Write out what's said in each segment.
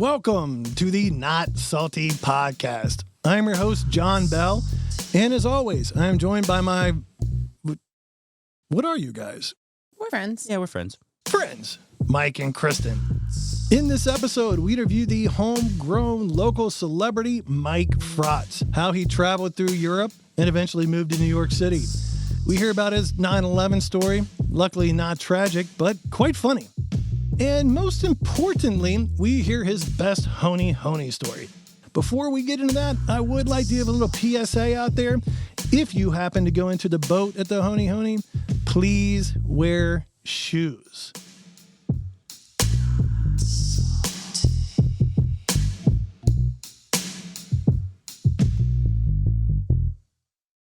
Welcome to the Not Salty Podcast. I'm your host, John Bell, and as always, I'm joined by my... What are you guys? We're friends. Yeah, we're friends. Friends, Mike and Kristin. In this episode, we review the homegrown local celebrity, Mike Fratz, how he traveled through Europe and eventually moved to New York City. We hear about his 9/11 story, luckily not tragic, but quite funny. And most importantly, we hear his best Honi story. Before we get into that, I would like to give a little PSA out there. If you happen to go into the boat at the Honi, please wear shoes.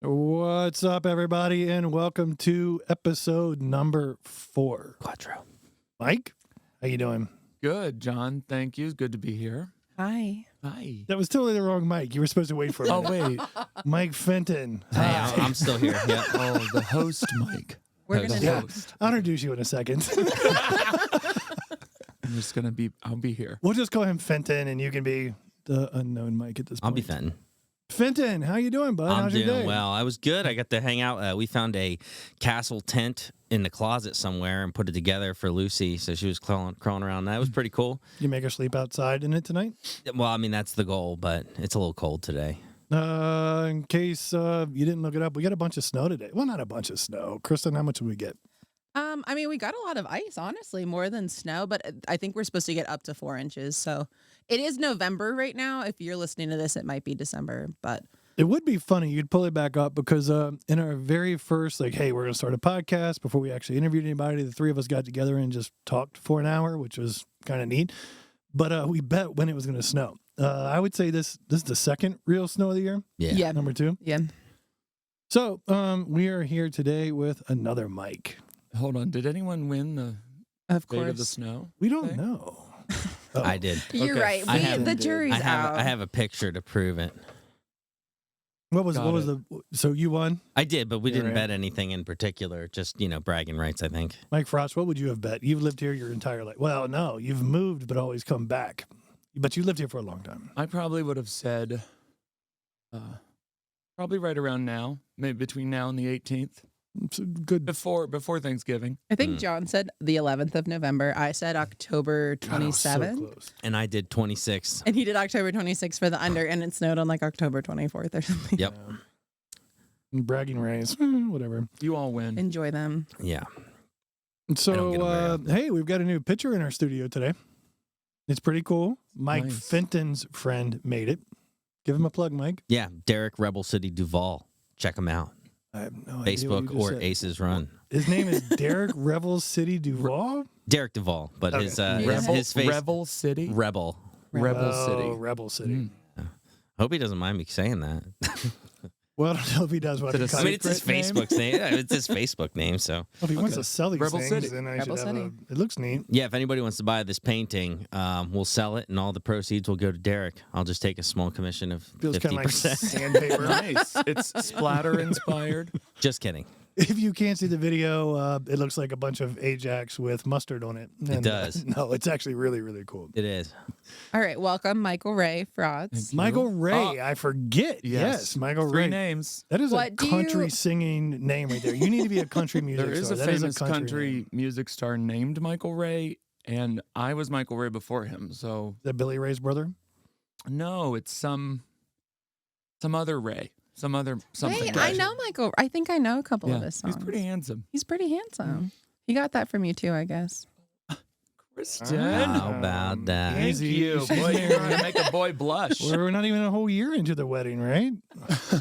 What's up, everybody, and welcome to episode number 4. Quattro. Mike, how you doing? Good, John. Thank you. It's good to be here. Hi. Hi. That was totally the wrong Mike. You were supposed to wait for it. Oh, wait. Mike Fenton. Hey, I'm still here. Yeah. Oh, the host, Mike. We're Host. gonna Yeah, Host. I'll introduce you in a second. I'm just going to be, I'll be here. We'll just call him Fenton, and you can be the unknown Mike at this point. I'll be Fenton. Fenton, how you doing, bud? I'm How's your doing day? well. I was good. I got to hang out. We found a castle tent in the closet somewhere and put it together for Lucy. So she was crawling around. That was pretty cool. You make her sleep outside in it tonight? Well, I mean, that's the goal, but it's a little cold today. In case you didn't look it up, we got a bunch of snow today. Well, not a bunch of snow. Kristen, how much did we get? I mean, we got a lot of ice, honestly, more than snow, but I think we're supposed to get up to 4 inches. So it is November right now. If you're listening to this, it might be December, but It would be funny. You'd pull it back up because in our very first, like, hey, we're going to start a podcast, before we actually interviewed anybody, the three of us got together and just talked for an hour, which was kind of neat. But we bet when it was going to snow. I would say this is the second real snow of the year. Yeah. Number 2. yeah. So we are here today with another Mike. Hold on. Did anyone win the Of fate of the course. snow? We don't thing? know. I did. You're Okay. right. I have- The jury's out. I have a picture to prove it. What was Got the? So you won, I did, but we Yeah, didn't right. bet anything in particular. Just, bragging rights, I think. Mike Frost. What would you have bet? You've lived here your entire life. Well, no, you've moved but always come back. But you lived here for a long time. I probably would have said, probably right around now, maybe between now and the 18th, It's a good. before Thanksgiving. I think John said the 11th of November. I said October God, I was so 27th. close. And I did 26. And he did October 26th for the under, and it snowed on like October 24th or something. Yep. Bragging rights, whatever. You all win. Enjoy them. Yeah. don't So get 'em very often. hey, we've got a new picture in our studio today. It's pretty cool. Mike Nice. Fenton's friend made it. Give him a plug, Mike. Yeah. Derek Rebel City Duval. Check him out. I have no idea what Facebook you just or said. Aces Run. His name is Derek Revel City Duval. Derek Duval, but Okay. his face Revel City? Rebel. Rebel Oh, City. Rebel City. Mm. Hope he doesn't mind me saying that. Well, I don't know if he does want Is it to a I mean, it's his secret name? Facebook name. Yeah, it's his Facebook name. So, If he wants Okay. to sell these Rebel things, City. then I Rebel should have City. It looks neat. yeah, if anybody wants to buy this painting, we'll sell it, and all the proceeds will go to Derek. I'll just take a small commission of Feels kind of like 50%. sandpaper. Nice. It's splatter inspired. Just kidding. If you can't see the video, it looks like a bunch of Ajax with mustard on it. It does. No, it's actually really, really cool. It is. All right. Welcome, Michael Ray Fratz. Thank you. Michael Ray, I forget. Yes, Michael 3 Ray. names. That is a What do country you- singing name right there. You need to be a country music There is star. a That famous country name. music star named Michael Ray, and I was Michael Ray before him. So Is that Billy Ray's brother? no, it's some other Ray, something. Hey, I know Michael. I think I know a couple of Yeah, his songs. he's pretty handsome. He's pretty handsome. He got that from you too, I guess. Kristin, How about that? thank Easy. you. She's Boy, you're married. gonna make a boy blush. We're not even a whole year into the wedding, right?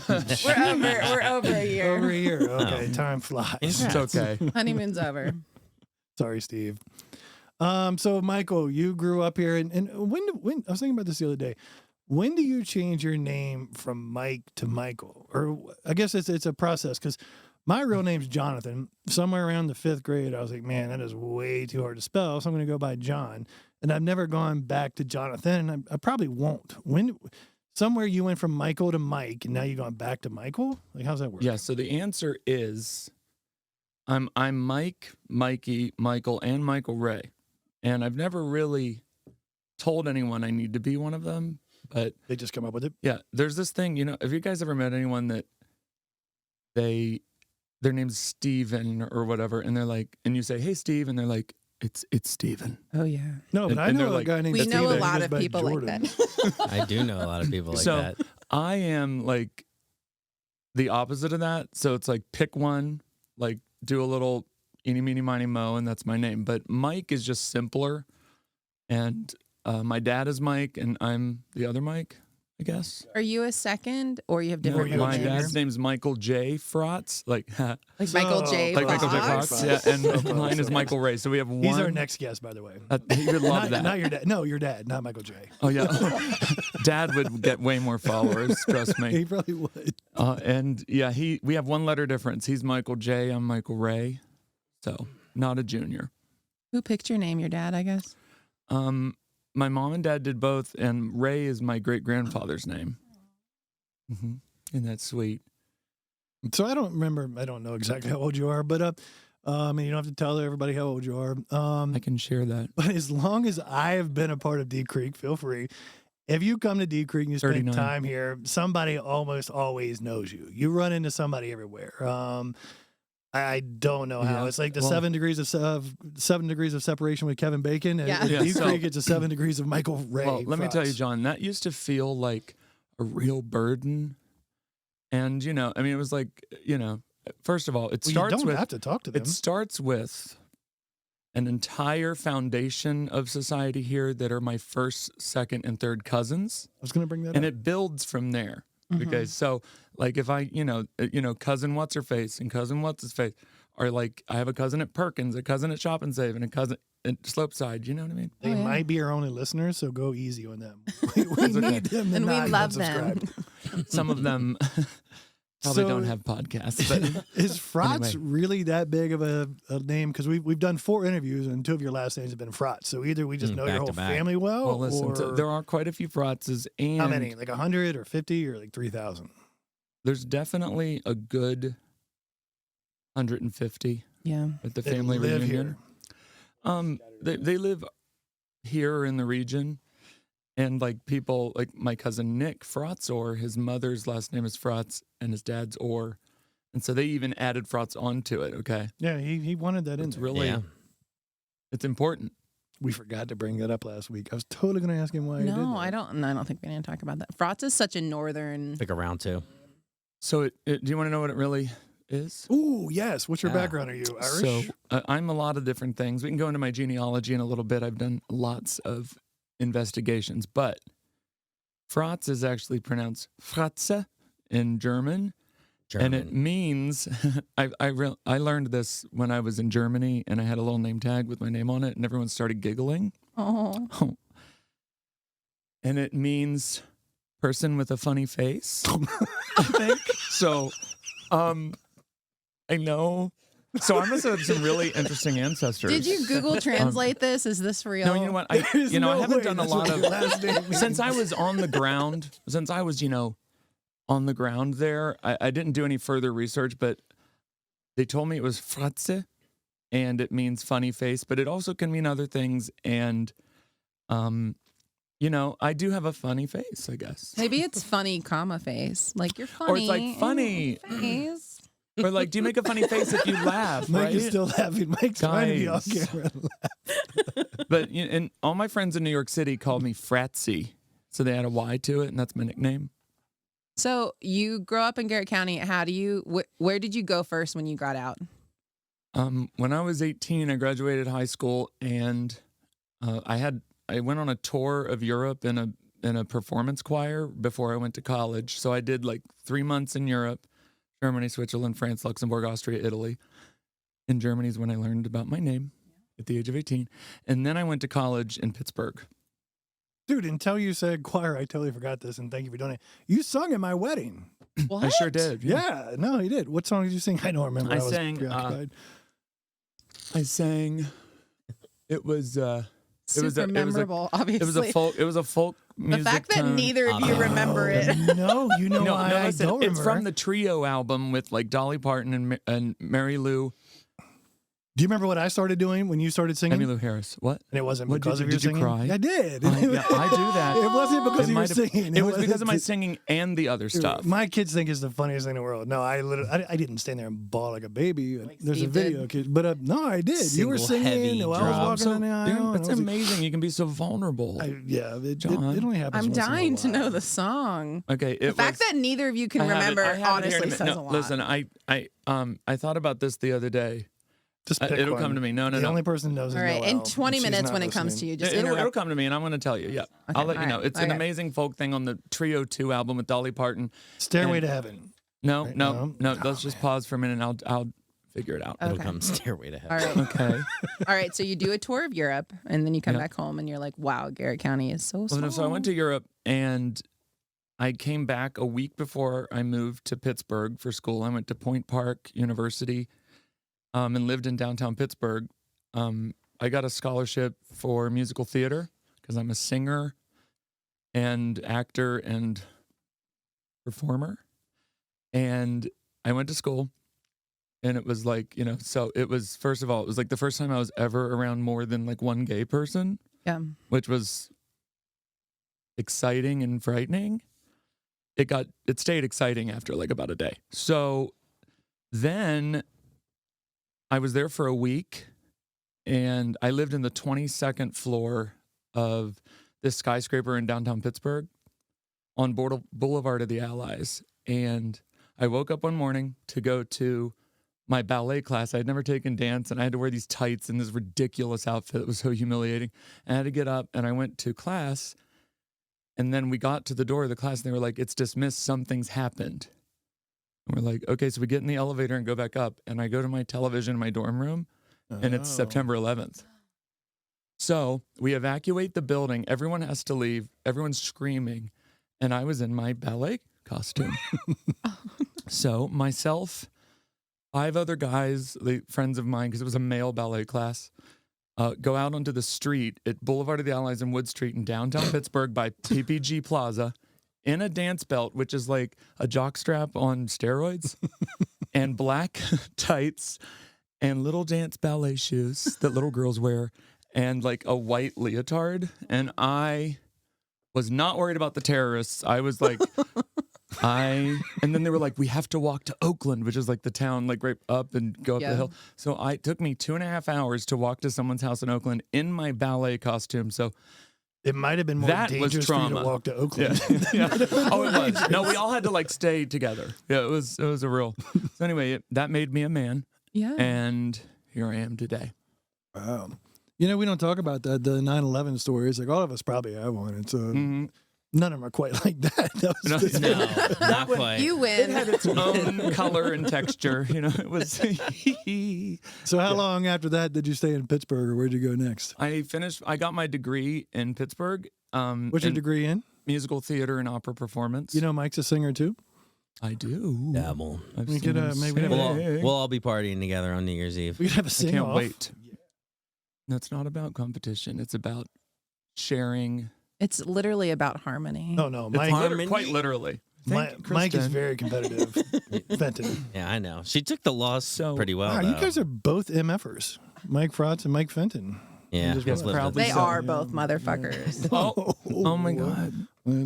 We're over a year. Over a year. Okay, time flies. It's okay. Honeymoon's over. Sorry, Steve. So Michael, you grew up here, and when I was thinking about this the other day. When do you change your name from Mike to Michael? Or I guess it's a process because my real name's Jonathan. Somewhere around the 5th grade, I was like, man, that is way too hard to spell, so I'm going to go by John. And I've never gone back to Jonathan, and I probably won't. Somewhere you went from Michael to Mike, and now you've gone back to Michael? Like, how's that work? Yeah, so the answer is I'm Mike, Mikey, Michael, and Michael Ray. And I've never really told anyone I need to be one of them, but They just come up with it. yeah, there's this thing, have you guys ever met anyone that their name's Steven or whatever, and they're like, and you say, "Hey, Steve," and they're like, "It's Steven." Oh yeah. No, but And- I and know they're a like- guy named We Steve know a that lot goes of by people Jordan. like that. I do know a lot of people like So that. I am like the opposite of that. So it's like pick one, like do a little eeny, meeny, miny, mo, and that's my name. But Mike is just simpler. And my dad is Mike, and I'm the other Mike, I guess. Are you a second, or you have No, different you're middle My junior. names? dad's name's Michael J. Fratz, like Michael J. like Michael J. Fox? Fox, yeah, and So close, mine is so Michael Ray. So we have one. He's our next guest, by the way. He would love that. Not your dad. No, your dad, not Michael J. Oh yeah, Dad would get way more followers. Trust me. He probably would. And yeah, we have one letter difference. He's Michael J. I'm Michael Ray, so not a junior. Who picked your name? Your dad, I guess. My mom and dad did both, and Ray is my great grandfather's name. Mm-hmm. Isn't that sweet? So I don't know exactly how old you are, but you don't have to tell everybody how old you are. I can share that. But as long as I have been a part of Deep Creek, feel free. If you come to Deep Creek and you spend 39. time here, somebody almost always knows you. You run into somebody everywhere. I don't know how. Yeah, It's like the well- 7 degrees of separation with Kevin Bacon. And Yeah. with Yeah, Deep so- Creek, it's a 7 degrees of Michael Ray. Well, let me tell you, Fratz. John, that used to feel like a real burden. And, it was like, first of all, it Well, you starts don't with have to talk to them. It starts with an entire foundation of society here that are my first, second, and third cousins, I was going to bring that and up. it builds from there. Mm-hmm. Okay, so like if I, cousin what's her face and cousin what's his face, or like I have a cousin at Perkins, a cousin at Shop and Save, and a cousin at Slopeside. You know what I mean? They Oh, yeah. might be our only listeners, so go easy on them. We need them to And we not love them. unsubscribe. Some of them probably So- don't have podcasts, but Is Fratz Anyway. really that big of a name? Because we've done 4 interviews and 2 of your last names have been Fratz. So either we just know your back whole to back. family well, well, listen, or there are quite a few Fratzes, and how many? Like 100 or 50 or like 3,000? there's definitely a good 150 Yeah. at the That family live reunion. They live here in the region, and like people like my cousin Nick Fratz, his mother's last name is Fratz and his dad's Orr, and so they even added Fratz onto it. Okay, Yeah, he wanted that in it's there. really Yeah. it's important. We forgot to bring that up last week. I was totally going to ask him why he did that. No, I don't think we need to talk about that. Fratz is such a northern. Pick a round 2. So do you want to know what it really is? Ooh, yes. What's your Yeah. background? Are you Irish? So I'm a lot of different things. We can go into my genealogy in a little bit. I've done lots of investigations, but Fratz is actually pronounced Fratze in German, and it means I learned this when I was in Germany, and I had a little name tag with my name on it, and everyone started giggling. Oh. And it means person with a funny face, I think. So, I know. So I must have some really interesting ancestors. Did you Google Translate this? Is this real? No, you know what? I There's I no haven't way done a that's lot what of your last name means. since I was on the ground. Since I was, on the ground there, I didn't do any further research, but they told me it was Fratze, and it means funny face, but it also can mean other things. And, I do have a funny face, I guess. Maybe it's funny, comma face. Like you're funny. Or it's like funny. Face. Or like, do you make a funny face if you laugh, Mike right? is still laughing. Mike's trying to be on Guys. camera. But and all my friends in New York City called me Fratzy, so they had a Y to it, and that's my nickname. So you grow up in Garrett County. How do you? Where did you go first when you got out? When I was 18, I graduated high school, and I went on a tour of Europe in a performance choir before I went to college. So I did like 3 months in Europe, Germany, Switzerland, France, Luxembourg, Austria, Italy. In Germany is when I learned about my name at the age of 18. And then I went to college in Pittsburgh. Dude, until you said choir, I totally forgot this, and thank you for doing it. You sung at my wedding. What? I sure did. Yeah, no, he did. What song did you sing? I don't remember. I was sang, preoccupied. I sang. It was Super memorable. Obviously, It was a folk the music fact that tone. neither of you remember it. No, you know why I listen, don't it's remember. from the Trio album with like Dolly Parton and Mary Lou. Do you remember what I started doing when you started singing? Emmylou Harris. What? And it wasn't What, because of your did you singing? cry? I did. Yeah, I do that. It wasn't because of your might have- singing. It was because of my wasn't- singing and the other stuff. My kids think it's the funniest thing in the world. No, I didn't stand there and bawl like a baby. There's a Steve video, did. kid. But no, I did. You were Single heavy singing. While I drop. was walking down the aisle. Dude, and it's I was like, amazing. You can be so vulnerable. it John. only happens. I'm once in a dying to while. know the song. Okay, The fact that neither of you can remember I have it here in honestly a says minute. a No, lot. listen, I thought about this the other day. Just pick It'll one. come to me. No. The only person who knows is All right, Noelle, in 20 and she's minutes not when it comes to listening. you, just It'll interrupt. come to me, and I'm going to tell you. Yeah, I'll let you all know. right, It's an okay. amazing folk thing on the Trio 2 album with Dolly Parton. Stairway And- to Heaven. No, Right, no. no? Let's just pause for a minute, and I'll figure it out. It'll Okay. come Stairway to All Heaven. right. Okay. All right. So you do a tour of Europe and then you come Yeah. back home and you're like, wow, Garrett County is so small. Well, so I went to Europe, and I came back a week before I moved to Pittsburgh for school. I went to Point Park University and lived in downtown Pittsburgh. I got a scholarship for musical theater because I'm a singer and actor and performer. And I went to school, and it was like, so it was, first of all, it was like the first time I was ever around more than like one gay person, Yeah. which was exciting and frightening. It stayed exciting after like about a day. So then I was there for a week, and I lived in the 22nd floor of this skyscraper in downtown Pittsburgh on Boulevard of the Allies. And I woke up one morning to go to my ballet class. I'd never taken dance, and I had to wear these tights and this ridiculous outfit. It was so humiliating. And I had to get up, and I went to class. And then we got to the door of the class, and they were like, "It's dismissed. Something's happened." And we're like, "Okay." So we get in the elevator and go back up, and I go to my television in my dorm room, and it's Oh. September 11th. So we evacuate the building. Everyone has to leave. Everyone's screaming. And I was in my ballet costume. So myself, 5 other guys, friends of mine, because it was a male ballet class, go out onto the street at Boulevard of the Allies and Wood Street in downtown Pittsburgh by PPG Plaza in a dance belt, which is like a jockstrap on steroids, and black tights and little dance ballet shoes that little girls wear, and like a white leotard. And I was not worried about the terrorists. I was like, and then they were like, "We have to walk to Oakland," which is like the town, like right up and go up Yeah. the hill. So it took me 2.5 hours to walk to someone's house in Oakland in my ballet costume. So It might have been more That was dangerous for you to trauma. walk to Oakland. yeah. Oh, it was. No, we all had to like stay together. Yeah, it was a real. So anyway, that made me a man, Yeah. and here I am today. Wow. You know, we don't talk about that. The 9/11 stories, like all of us probably have one. It's Mhm. none of them are quite like that. That was No, just- No, not quite. You It win. had its own color and texture. It was. So how long after that did you stay in Pittsburgh, or where'd you go next? I got my degree in Pittsburgh. What's your in degree in? musical theater and opera performance. You know, Mike's a singer too. I do. Dabble. I've We could, seen him maybe have a- sing. We'll all be partying together on New Year's Eve. We could have a I sing can't off. wait. No, it's not about competition. It's about sharing. It's literally about harmony. No, no, It's Mike. harmony. quite literally. Thank you, Mike is Kristin. very competitive. Fenton. Yeah, I know. She took the loss So- pretty well. Wow, you though. guys are both MFers. Mike Fratz and Mike Fenton. Yeah, just let's wanna- live with proudly They it. so, are yeah. both motherfuckers. Oh my God.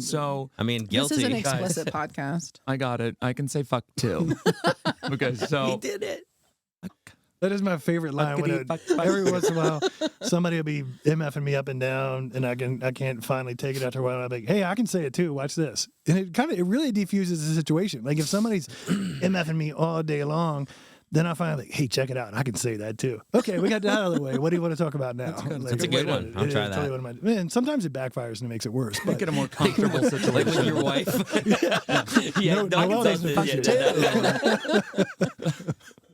So I mean, guilty. This is an Guys. explicit podcast. I got it. I can say fuck too. Okay, so did it. That is my favorite line. When every once in a while, somebody will be MFing me up and down, and I can't finally take it after a while. I'm like, hey, I can say it too. Watch this, and it really defuses the situation. Like if somebody's MFing me all day long, then I find like, hey, check it out. I can say that too. Okay, we got that out of the way. What do you want to talk about now? good. That's a good one. I'll try that. And sometimes it backfires and it makes it worse. make But it a more comfortable Like situation. with your wife. Yeah, No, I can Noelle say doesn't that. fuck Yeah,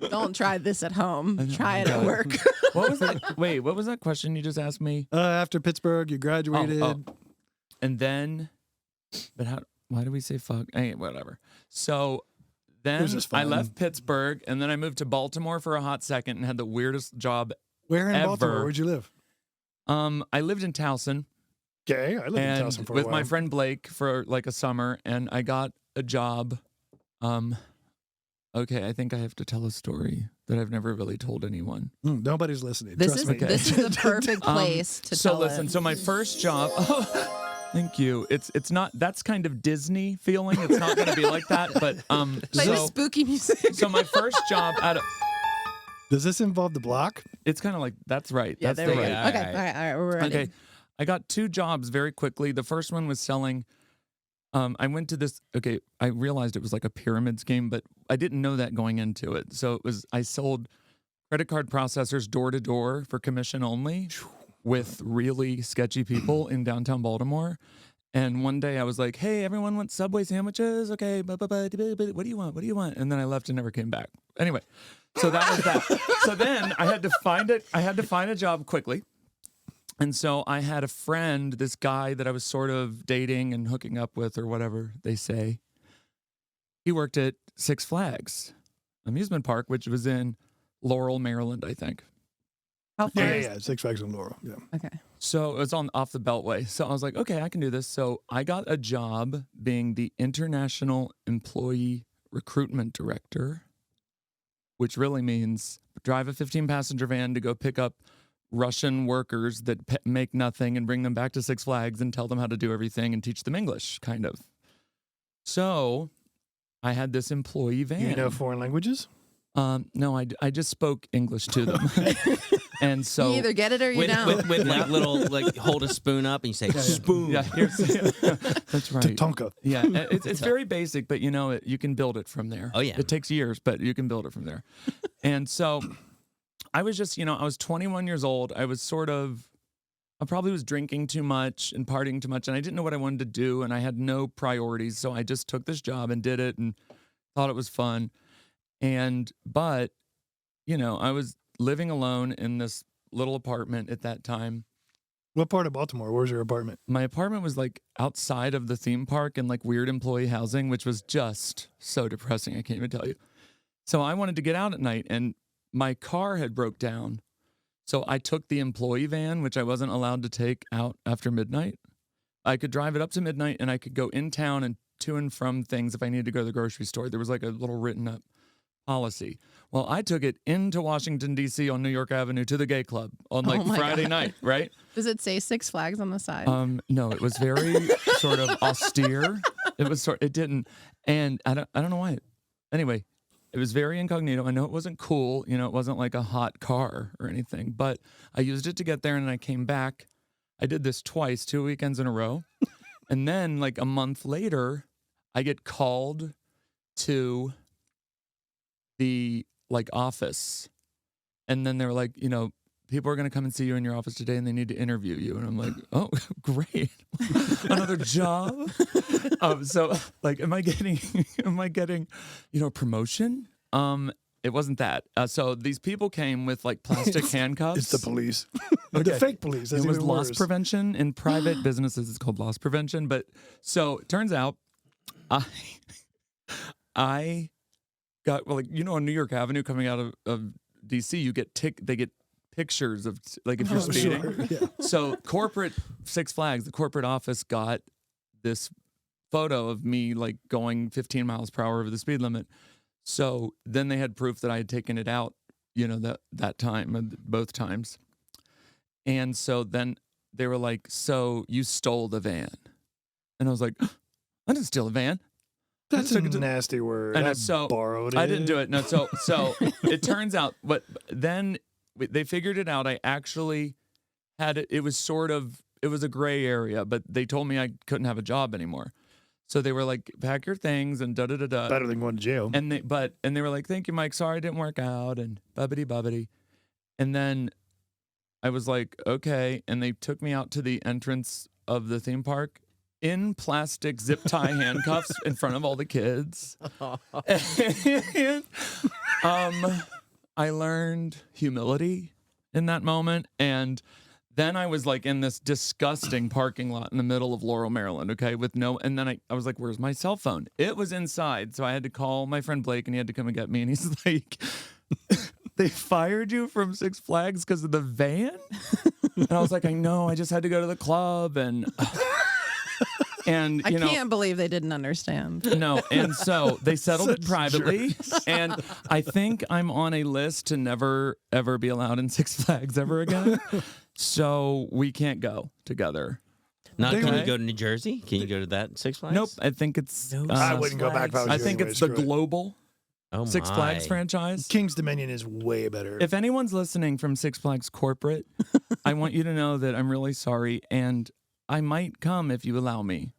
it. Don't try this at home. know, Try it at God. work. What was that? Wait, what was that question you just asked me? after Pittsburgh, you graduated. And then, but why do we say fuck? Whatever. So then was just I fun. left Pittsburgh, and then I moved to Baltimore for a hot second and had the weirdest job. Where in Baltimore? ever. Where'd you live? I lived in Towson. Okay, I lived in and Towson for a with while. my friend Blake for like a summer, and I got a job Okay, I think I have to tell a story that I've never really told anyone. Nobody's listening. This Trust is me. this is the perfect place to So tell listen, it. so my first job. Thank you. It's not. That's kind of Disney feeling. It's not going to be like that. But Play the spooky music. so my first job at Does this involve the block? it's kind of like that's right. Yeah, That's there the we go. right. Okay, all right, we're ready. Okay, I got 2 jobs very quickly. The first one was selling. I went to this. Okay, I realized it was like a pyramid scheme, but I didn't know that going into it. So it was. I sold credit card processors door to door for commission only, with really sketchy people in downtown Baltimore. And one day I was like, "Hey, everyone wants Subway sandwiches? Okay, what do you want? What do you want?" And then I left and never came back. Anyway, so that was that. So then I had to find it. I had to find a job quickly. And so I had a friend, this guy that I was sort of dating and hooking up with or whatever they say. He worked at Six Flags amusement park, which was in Laurel, Maryland, I think. How far? Yeah. Six Flags and Laurel. Yeah. Okay. So it was off the Beltway. So I was like, okay, I can do this. So I got a job being the International Employee Recruitment Director, which really means drive a 15-passenger van to go pick up Russian workers that make nothing and bring them back to Six Flags and tell them how to do everything and teach them English, kind of. So I had this employee van. You know foreign languages? No, I just spoke English to them. And so You either get it or you don't. with like little like hold a spoon up and you say spoon. yeah, that's right. Tatanka. Yeah, it's very basic, but you can build it from there. Oh, yeah. It takes years, but you can build it from there. And so I was just, I was 21 years old. I probably was drinking too much and partying too much, and I didn't know what I wanted to do, and I had no priorities. So I just took this job and did it and thought it was fun. But I was living alone in this little apartment at that time. What part of Baltimore? Where's your apartment? My apartment was like outside of the theme park and like weird employee housing, which was just so depressing. I can't even tell you. So I wanted to get out at night and my car had broke down. So I took the employee van, which I wasn't allowed to take out after midnight. I could drive it up to midnight and I could go in town and to and from things if I needed to go to the grocery store. There was like a little written up policy. Well, I took it into Washington, D.C. on New York Avenue to the gay club on like Friday night, right? Does it say Six Flags on the side? No, it was very sort of austere. It didn't. And I don't know why. Anyway, it was very incognito. I know it wasn't cool. It wasn't like a hot car or anything, but I used it to get there and I came back. I did this twice, 2 weekends in a row. And then like a month later, I get called to the like office, and then they were like, people are going to come and see you in your office today and they need to interview you. And I'm like, oh, great. Another job. So like, am I getting, a promotion? It wasn't that. So these people came with like plastic handcuffs. It's the police. Okay. The fake police. That's It was even loss worse. prevention in private businesses. It's called loss prevention. But so it turns out I got, on New York Avenue coming out of DC, they get pictures of like if you're speeding. Sure. Yeah. So corporate Six Flags, the corporate office got this photo of me like going 15 miles per hour over the speed limit. So then they had proof that I had taken it out, that time, both times. And so then they were like, so you stole the van. And I was like, I didn't steal a van. That's a nasty word. And I so borrowed it. I didn't do it. No, so it turns out, but then they figured it out. I actually had it. It was a gray area, but they told me I couldn't have a job anymore. So they were like, pack your things and da-da-da-da. Better than going to jail. And they were like, thank you, Mike. Sorry it didn't work out and bubbity. And then I was like, okay. And they took me out to the entrance of the theme park in plastic zip tie handcuffs in front of all the kids. And, I learned humility in that moment. And then I was like in this disgusting parking lot in the middle of Laurel, Maryland, okay, and then I was like, where's my cell phone? It was inside. So I had to call my friend Blake and he had to come and get me. And he's like, they fired you from Six Flags because of the van? And I was like, I know, I just had to go to the club. And And I you know, can't believe they didn't understand. no, and so they settled it privately. And I think I'm on a list to never ever be allowed in Six Flags ever again. So we can't go together. Now, can Okay. you go to New Jersey? Can you go to that Six Flags? Nope. I think it's. I wouldn't go back if I was I you think anyway, it's the screw it. global Oh Six my. Flags franchise. King's Dominion is way better. If anyone's listening from Six Flags corporate, I want you to know that I'm really sorry, and I might come if you allow me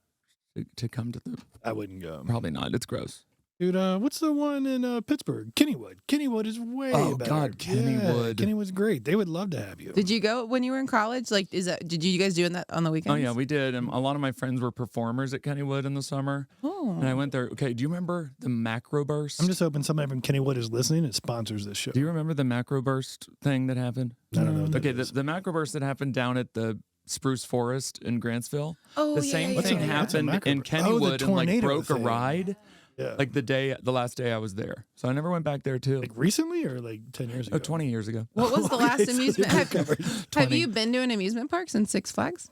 to come to the. I wouldn't go. Probably not. It's gross. Dude, what's the one in Pittsburgh? Kennywood. Kennywood is way Oh, better. God, Kennywood. Yeah, Kennywood's great. They would love to have you. Did you go when you were in college? Like, did you guys doing that on the Oh weekends? yeah, we did. And a lot of my friends were performers at Kennywood in the summer, Oh. and I went there. Okay, do you remember the macro burst? I'm just hoping somebody from Kennywood is listening and sponsors this show. Do you remember the macro burst thing that happened? I don't know what that Okay, is. the macro burst that happened down at the Spruce Forest in Grantsville. Oh, The yeah, same yeah, thing yeah. happened What's a in macro burst? Oh, the Kennywood and like tornado broke a thing. ride. Yeah. Like the last day I was there. So I never went back there too. Like recently or like 10 years ago? 20 years ago. What was the last Okay, so amusement? they Have, covered- have 20. you been to an amusement park since Six Flags?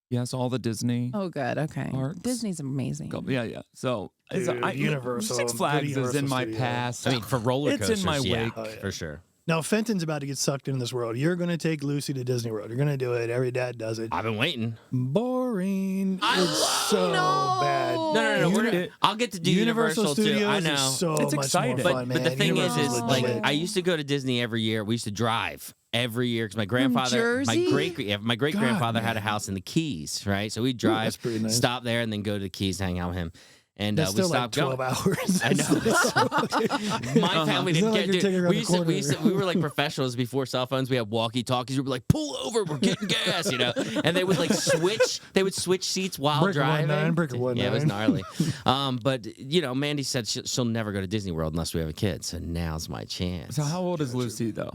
Yes, all the Disney. Oh, good. Okay. Parks. Disney's amazing. Yeah. So Dude, Universal, Six go to Flags is in Universal my Studios. past. I mean, for roller It's coasters, in my yeah, wake. Oh, yeah. for sure. Now, Fenton's about to get sucked into this world. You're going to take Lucy to Disney World. You're going to do it. Every dad does it. I've been waiting. Boring. It's so No. bad. No. Uni- I'll get to do Universal Universal, Studios too. I know. is so It's much exciting. more fun, But the man. thing Universal's is legit. like I used to go to Disney every year. We used to drive every year because my grandfather, my Jersey? great grandfather had a man. house in the Keys, right? So we'd drive, that's pretty nice. stop there, and then go to the Keys, hang out with him, and That's we still like stopped 12 going. hours. I know. My family It's didn't not like get you're taking it. around We the used to, we, corner. used to, we were like professionals before cell phones. We had walkie talkies. We were like, pull over, we're getting gas, you know. And they would like switch. They would switch seats while Brick of driving. 19, brick of Yeah, it was 19. gnarly. But you know, Mandy said she'll never go to Disney World unless we have a kid. So now's my chance. So how old is Lucy though?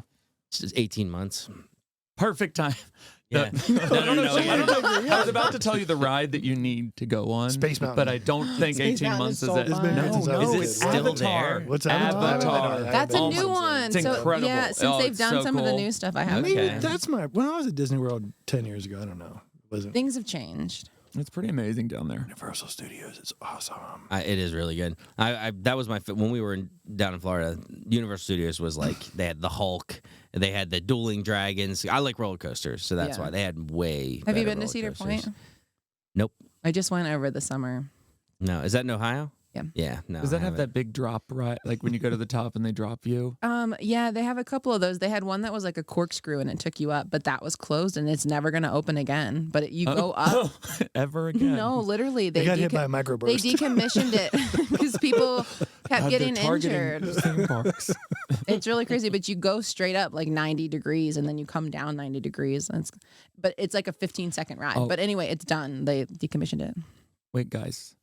It's just 18 months. Perfect time. Yeah. I don't know. I was about to tell you the ride that you need to go on, Space Mountain. but I don't think Space 18 Mountain months is is so it. fun. No, Is no, it it's still Avatar. there? What's Avatar? That's a Oh new my- one. It's So, incredible. yeah, since Oh, they've it's done so some of the cool. new stuff, I I haven't. mean, Okay. that's my. When I was at Disney World 10 years ago, I don't know. Wasn't Things have changed. It's pretty amazing down there. Universal Studios is awesome. It is really good. That was when we were down in Florida. Universal Studios was like they had the Hulk, they had the dueling dragons. I like roller coasters, so that's Yeah. why they had way. Have you better been to roller Cedar coasters. Point? Nope. I just went over the summer. No, is that in Ohio? Yeah. Yeah. No. Does that I have haven't. that big drop right? Like when you go to the top and they drop you? Yeah, they have a couple of those. They had one that was like a corkscrew and it took you up, but that was closed and it's never going to open again. But you go up. Ever again? No, literally, They got hit by a microburst. They decommissioned it because people kept They're getting targeting injured. theme parks. It's really crazy, but you go straight up like 90 degrees and then you come down 90 degrees. But it's like a 15-second ride. Oh. But anyway, it's done. They decommissioned it. Wait, guys,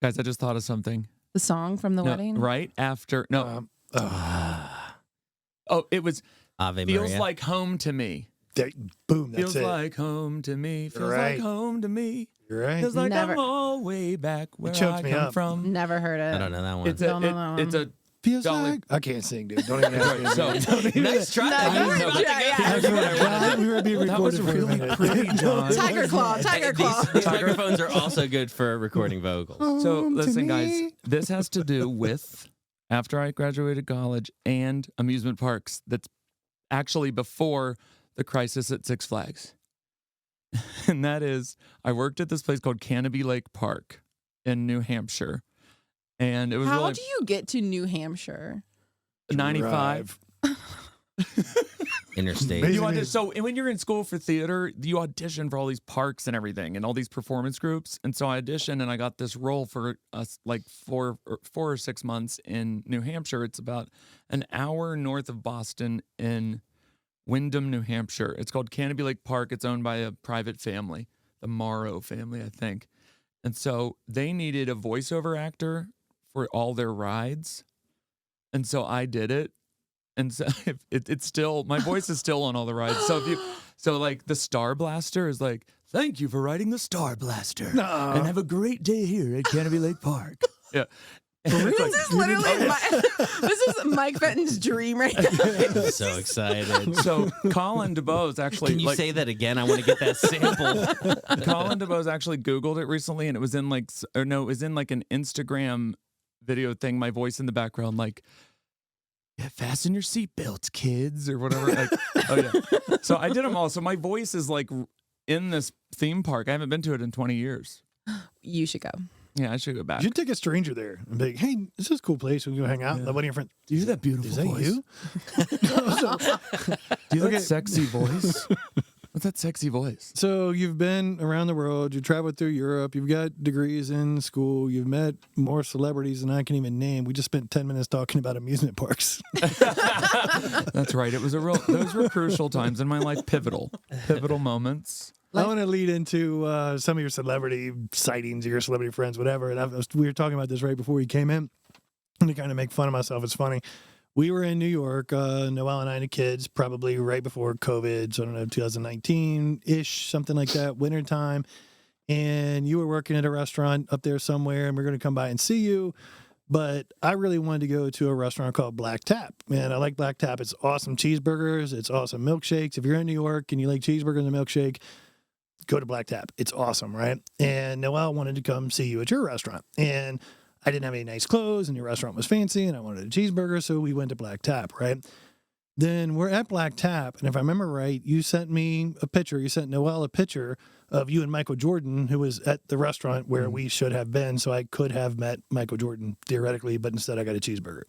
I just thought of something. The song from the No, wedding? right after it was Ave feels Maria? like home to me. Boom, that's Feels it. like home to me. Feels Right. like home to me. You're right. Feels like Never- I'm all way back where choked I me come up. from. Never heard it. I don't know that one. It's Don't know that it's a Feels Dolly. like I can't sing, dude. Don't even ask me. so Nice try. No, I you was were- about to yeah, go- yeah. We were being That was recorded for a really minute. pretty, John. Tiger Claw, Tiger Claw. These microphones are also good for recording vocals. So Home to listen, guys, me. this has to do with after I graduated college and amusement parks. That's actually before the crisis at Six Flags, and that is I worked at this place called Canopy Lake Park in New Hampshire, and it was How really do you get to New Hampshire? 95. Interstate. Basically, So when you're in school for theater, you audition for all these parks and everything and all these performance groups. And so I auditioned and I got this role for us like 4 or 6 months in New Hampshire. It's about an hour north of Boston in Windham, New Hampshire. It's called Canopy Lake Park. It's owned by a private family, the Morrow family, I think. And so they needed a voiceover actor for all their rides. And so I did it. And so it's still, my voice is still on all the rides. So like the Star Blaster is like, thank you for riding the Star Blaster. And have a great day here at Canopy Lake Park. Yeah. This is literally this is Mike Fenton's dream right now. I'm so excited. So Colin DeBose actually. Can you say that again? I want to get that sample. Colin DeBose actually Googled it recently, and it was in like, or no, it was in like an Instagram video thing. My voice in the background, like, yeah, fasten your seatbelts, kids, or whatever. Like, oh yeah. So I did them all. So my voice is like in this theme park. I haven't been to it in 20 years. You should go. Yeah, I should go back. You should take a stranger there and be like, hey, this is a cool place. We can go hang out. Yeah. Let one of your friends. Do you hear that beautiful Is that voice? you? Do you hear that sexy voice? What's that sexy voice? So you've been around the world. You traveled through Europe. You've got degrees in school. You've met more celebrities than I can even name. We just spent 10 minutes talking about amusement parks. That's right. It was those were crucial times in my life, pivotal moments. I want to lead into some of your celebrity sightings, your celebrity friends, whatever. And we were talking about this right before we came in. And to kind of make fun of myself, it's funny. We were in New York, Noelle and I and the kids, probably right before COVID. So I don't know, 2019-ish, something like that, wintertime. And you were working at a restaurant up there somewhere, and we're going to come by and see you. But I really wanted to go to a restaurant called Black Tap. And I like Black Tap. It's awesome cheeseburgers. It's awesome milkshakes. If you're in New York and you like cheeseburgers and a milkshake, go to Black Tap. It's awesome, right? And Noelle wanted to come see you at your restaurant. And I didn't have any nice clothes, and your restaurant was fancy, and I wanted a cheeseburger, so we went to Black Tap, right? Then we're at Black Tap, and if I remember right, you sent me a picture. You sent Noelle a picture of you and Michael Jordan, who was at the restaurant where we should have been, so I could have met Michael Jordan, theoretically, but instead I got a cheeseburger.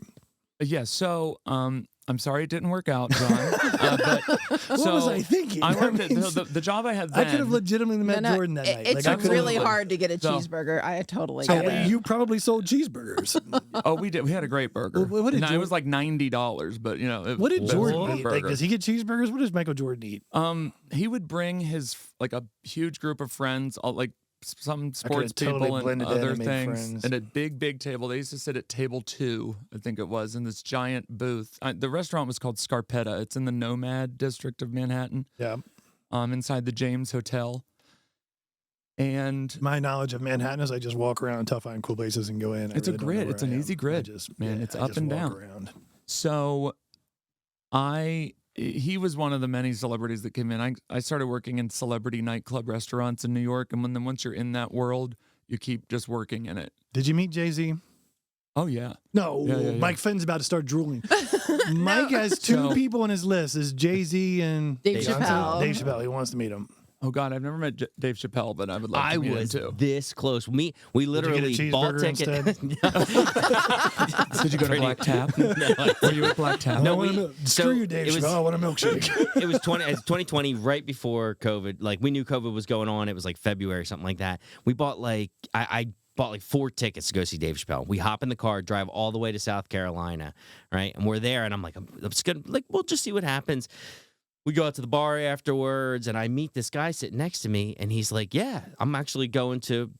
Yeah, so I'm sorry it didn't work out, John. But What was I thinking? I worked mean, at the job I had then. I could have legitimately met Jordan that night. It's I could've- really hard to get a cheeseburger. I totally get it. You probably sold cheeseburgers. Oh, we did. We had a great burger. What did it was like $90, but you know. What did it was Jordan a eat? burger. Like, does he get cheeseburgers? What does Michael Jordan eat? He would bring his like a huge group of friends, all, like some sports totally people and blended in other and made things, friends. and a big table. They used to sit at table 2, I think it was, in this giant booth. The restaurant was called Scarpetta. It's in the Nomad district of Manhattan. Yeah. Inside the James Hotel. And My knowledge of Manhattan is I just walk around until I find cool places and go in. It's a grid. It's an easy grid. It's up and down. Around. So he was one of the many celebrities that came in. I started working in celebrity nightclub restaurants in New York, and once you're in that world, you keep just working in it. Did you meet Jay-Z? Oh yeah. No, Yeah. Mike Finn's about to start drooling. Mike has 2 people on his list: is Jay-Z and Dave Chappelle. Dave Chappelle. He wants to meet him. Oh God, I've never met Dave Chappelle, but I would love to meet him too. This close. We Did literally you get a bought cheeseburger tickets. instead? Did you go to Black Tap? Were you at Black Tap? No, Screw you, Dave Chappelle. I want a milkshake. It was 2020, right before COVID. Like, we knew COVID was going on. It was like February, something like that. We bought like I bought like 4 tickets to go see Dave Chappelle. We hop in the car, drive all the way to South Carolina, right? And we're there, and I'm like, I'm just gonna, like, we'll just see what happens. We go out to the bar afterwards, and I meet this guy sitting next to me, and he's like, "Yeah, I'm actually going to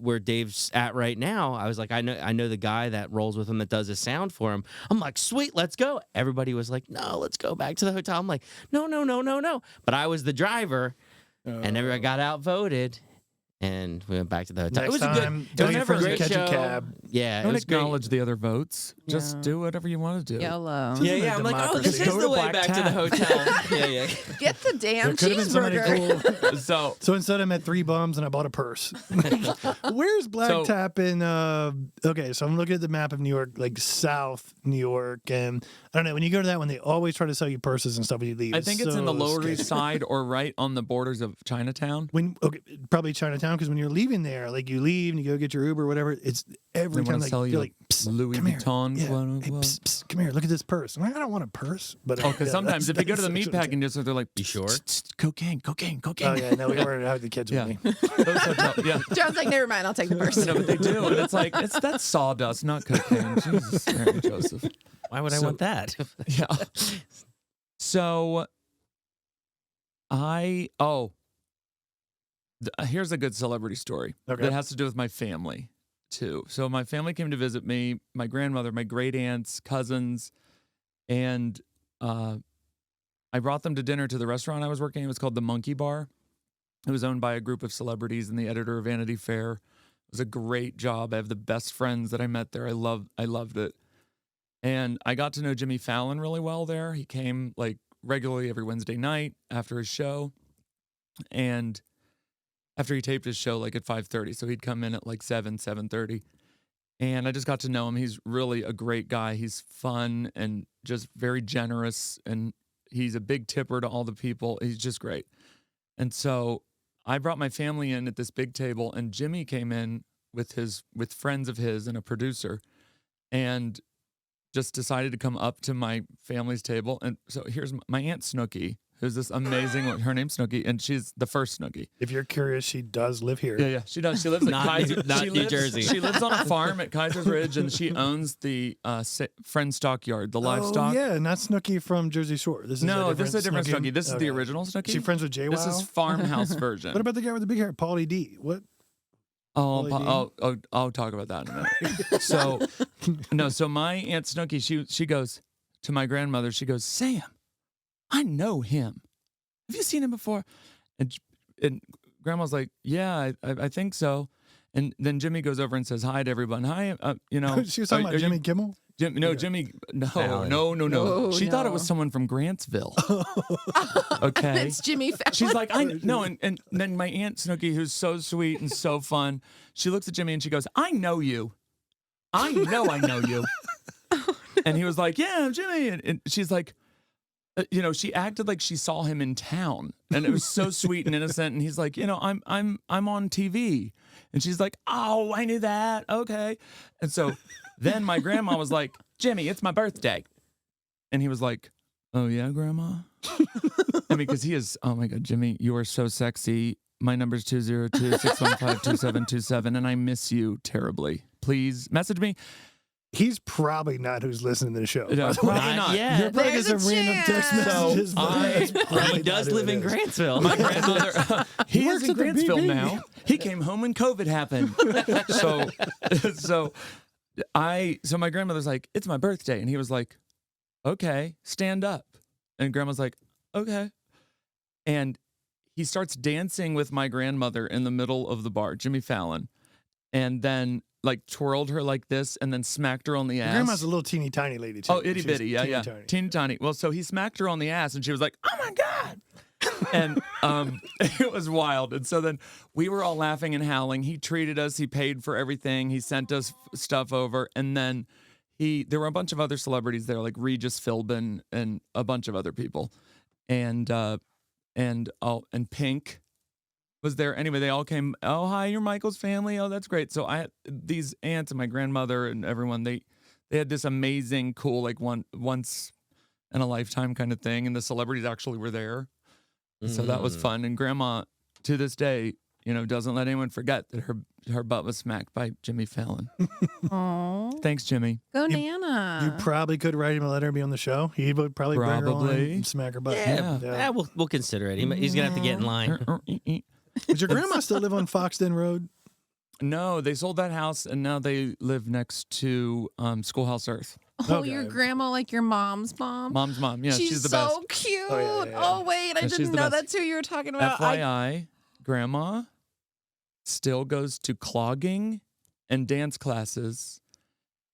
where Dave's at right now." I was like, "I know the guy that rolls with him that does his sound for him." I'm like, "Sweet, let's go." Everybody was like, "No, let's go back to the hotel." I'm like, "No." But I was the driver, and everybody got outvoted. And we went back to the hotel. Next It was a time, good. tell It was your never a friends to great catch a show. cab. Yeah, it Don't was great. acknowledge the other votes. Just Yeah. do whatever you want to do. YOLO. Yeah, This is a I'm like, oh, this democracy. is Go the to way Black back to the Tap. hotel. Yeah. Get the damn There could have been somebody cheeseburger. cool. So So instead I met 3 bums and I bought a purse. Where's Black So- Tap in okay, so I'm looking at the map of New York, like South New York, and I don't know, when you go to that one, they always try to sell you purses and stuff when you leave. I think it's in the so Lower sketchy. East Side or right on the borders of Chinatown. Probably Chinatown, because when you're leaving there, like you leave and you go get your Uber or whatever, it's every They time wanna like sell you you're like, psst, Louis come here. Vuitton, Yeah. quote, Hey, unquote. psst, psst, come here, look at this purse. I'm like, I don't want a purse, but Oh, because yeah, sometimes if you go to the that's actually- meatpacking district, they're like, You sure? Cocaine. Oh yeah, no, we weren't having the kids Yeah. with me. Those hotels, yeah. John's like, never mind, I'll take the purse. No, but they do, and it's like that's sawdust, not cocaine. Jesus, Mary Joseph. Why would I So- want that? Yeah. So, here's a good celebrity story Okay. that has to do with my family too. So my family came to visit me, my grandmother, my great aunts, cousins, and I brought them to dinner to the restaurant I was working. It was called the Monkey Bar. It was owned by a group of celebrities and the editor of Vanity Fair. It was a great job. I have the best friends that I met there. I loved it. And I got to know Jimmy Fallon really well there. He came like regularly every Wednesday night after his show. And after he taped his show like at 5:30. So he'd come in at like 7:30. And I just got to know him. He's really a great guy. He's fun and just very generous. And he's a big tipper to all the people. He's just great. And so I brought my family in at this big table, and Jimmy came in with friends of his and a producer, and just decided to come up to my family's table. And so here's my Aunt Snooky, who's this amazing, her name's Snooky, and she's the first Snooky. If you're curious, she does live here. Yeah, she does. She lives at Kaiser. Not New Jersey. She lives on a farm at Kaiser's Ridge, and she owns the Friend Stockyard, the livestock. Oh, yeah, not Snooky from Jersey Shore. This is this is a different Snooky. This is the original Snooky. Is she friends with JWoww? This is farmhouse version. What about the guy with the big hair, Paulie D? What? I'll talk about that in a minute. So my Aunt Snooky, she goes to my grandmother. She goes, Sam, I know him. Have you seen him before? And Grandma's like, yeah, I think so. And then Jimmy goes over and says hi to everyone. Hi, She was talking about Jimmy Kimmel? Jimmy. No. She thought it was someone from Grantsville. Okay. It's Jimmy Fallon. She's like, and then my Aunt Snooky, who's so sweet and so fun, she looks at Jimmy and she goes, I know you. I know you. And he was like, yeah, Jimmy. And she's like, she acted like she saw him in town, and it was so sweet and innocent. And he's like, I'm on TV, and she's like, oh, I knew that. Okay. And so then my grandma was like, Jimmy, it's my birthday, and he was like, oh yeah, Grandma. I mean, because he is. Oh my God, Jimmy, you are so sexy. My number's 202-615-2727, and I miss you terribly. Please message me. He's probably not who's listening to the show. No, probably not. Yeah. You're probably getting some random text messages. He does live in Grantsville. My grandmother, he is in Grantsville now. He came home when COVID happened. So my grandmother's like, it's my birthday. And he was like, okay, stand up. And Grandma's like, okay. And he starts dancing with my grandmother in the middle of the bar, Jimmy Fallon. And then like twirled her like this and then smacked her on the ass. Grandma's a little teeny tiny lady too. Oh, itty bitty, yeah. Teeny tiny. Well, so he smacked her on the ass and she was like, oh my God. And it was wild. And so then we were all laughing and howling. He treated us. He paid for everything. He sent us stuff over. And then there were a bunch of other celebrities there, like Regis Philbin and a bunch of other people. And Pink was there. Anyway, they all came. Oh, hi, you're Michael's family. Oh, that's great. So I had these aunts and my grandmother and everyone, they had this amazing, cool, like once in a lifetime kind of thing. And the celebrities actually were there. So that was fun. And Grandma, to this day, doesn't let anyone forget that her butt was smacked by Jimmy Fallon. Aww. Thanks, Jimmy. Go Nana. You probably could write him a letter and be on the show. He would probably bring her on and smack her butt. Yeah, we'll consider it. He's going to have to get in line. Does your grandma still live on Foxden Road? No, they sold that house, and now they live next to Schoolhouse Earth. Oh, your grandma, like your mom's mom? Mom's mom, yeah, she's the so best. Cute. Oh, yeah. Oh, wait, I didn't know that's who you were talking about. FYI, Grandma still goes to clogging and dance classes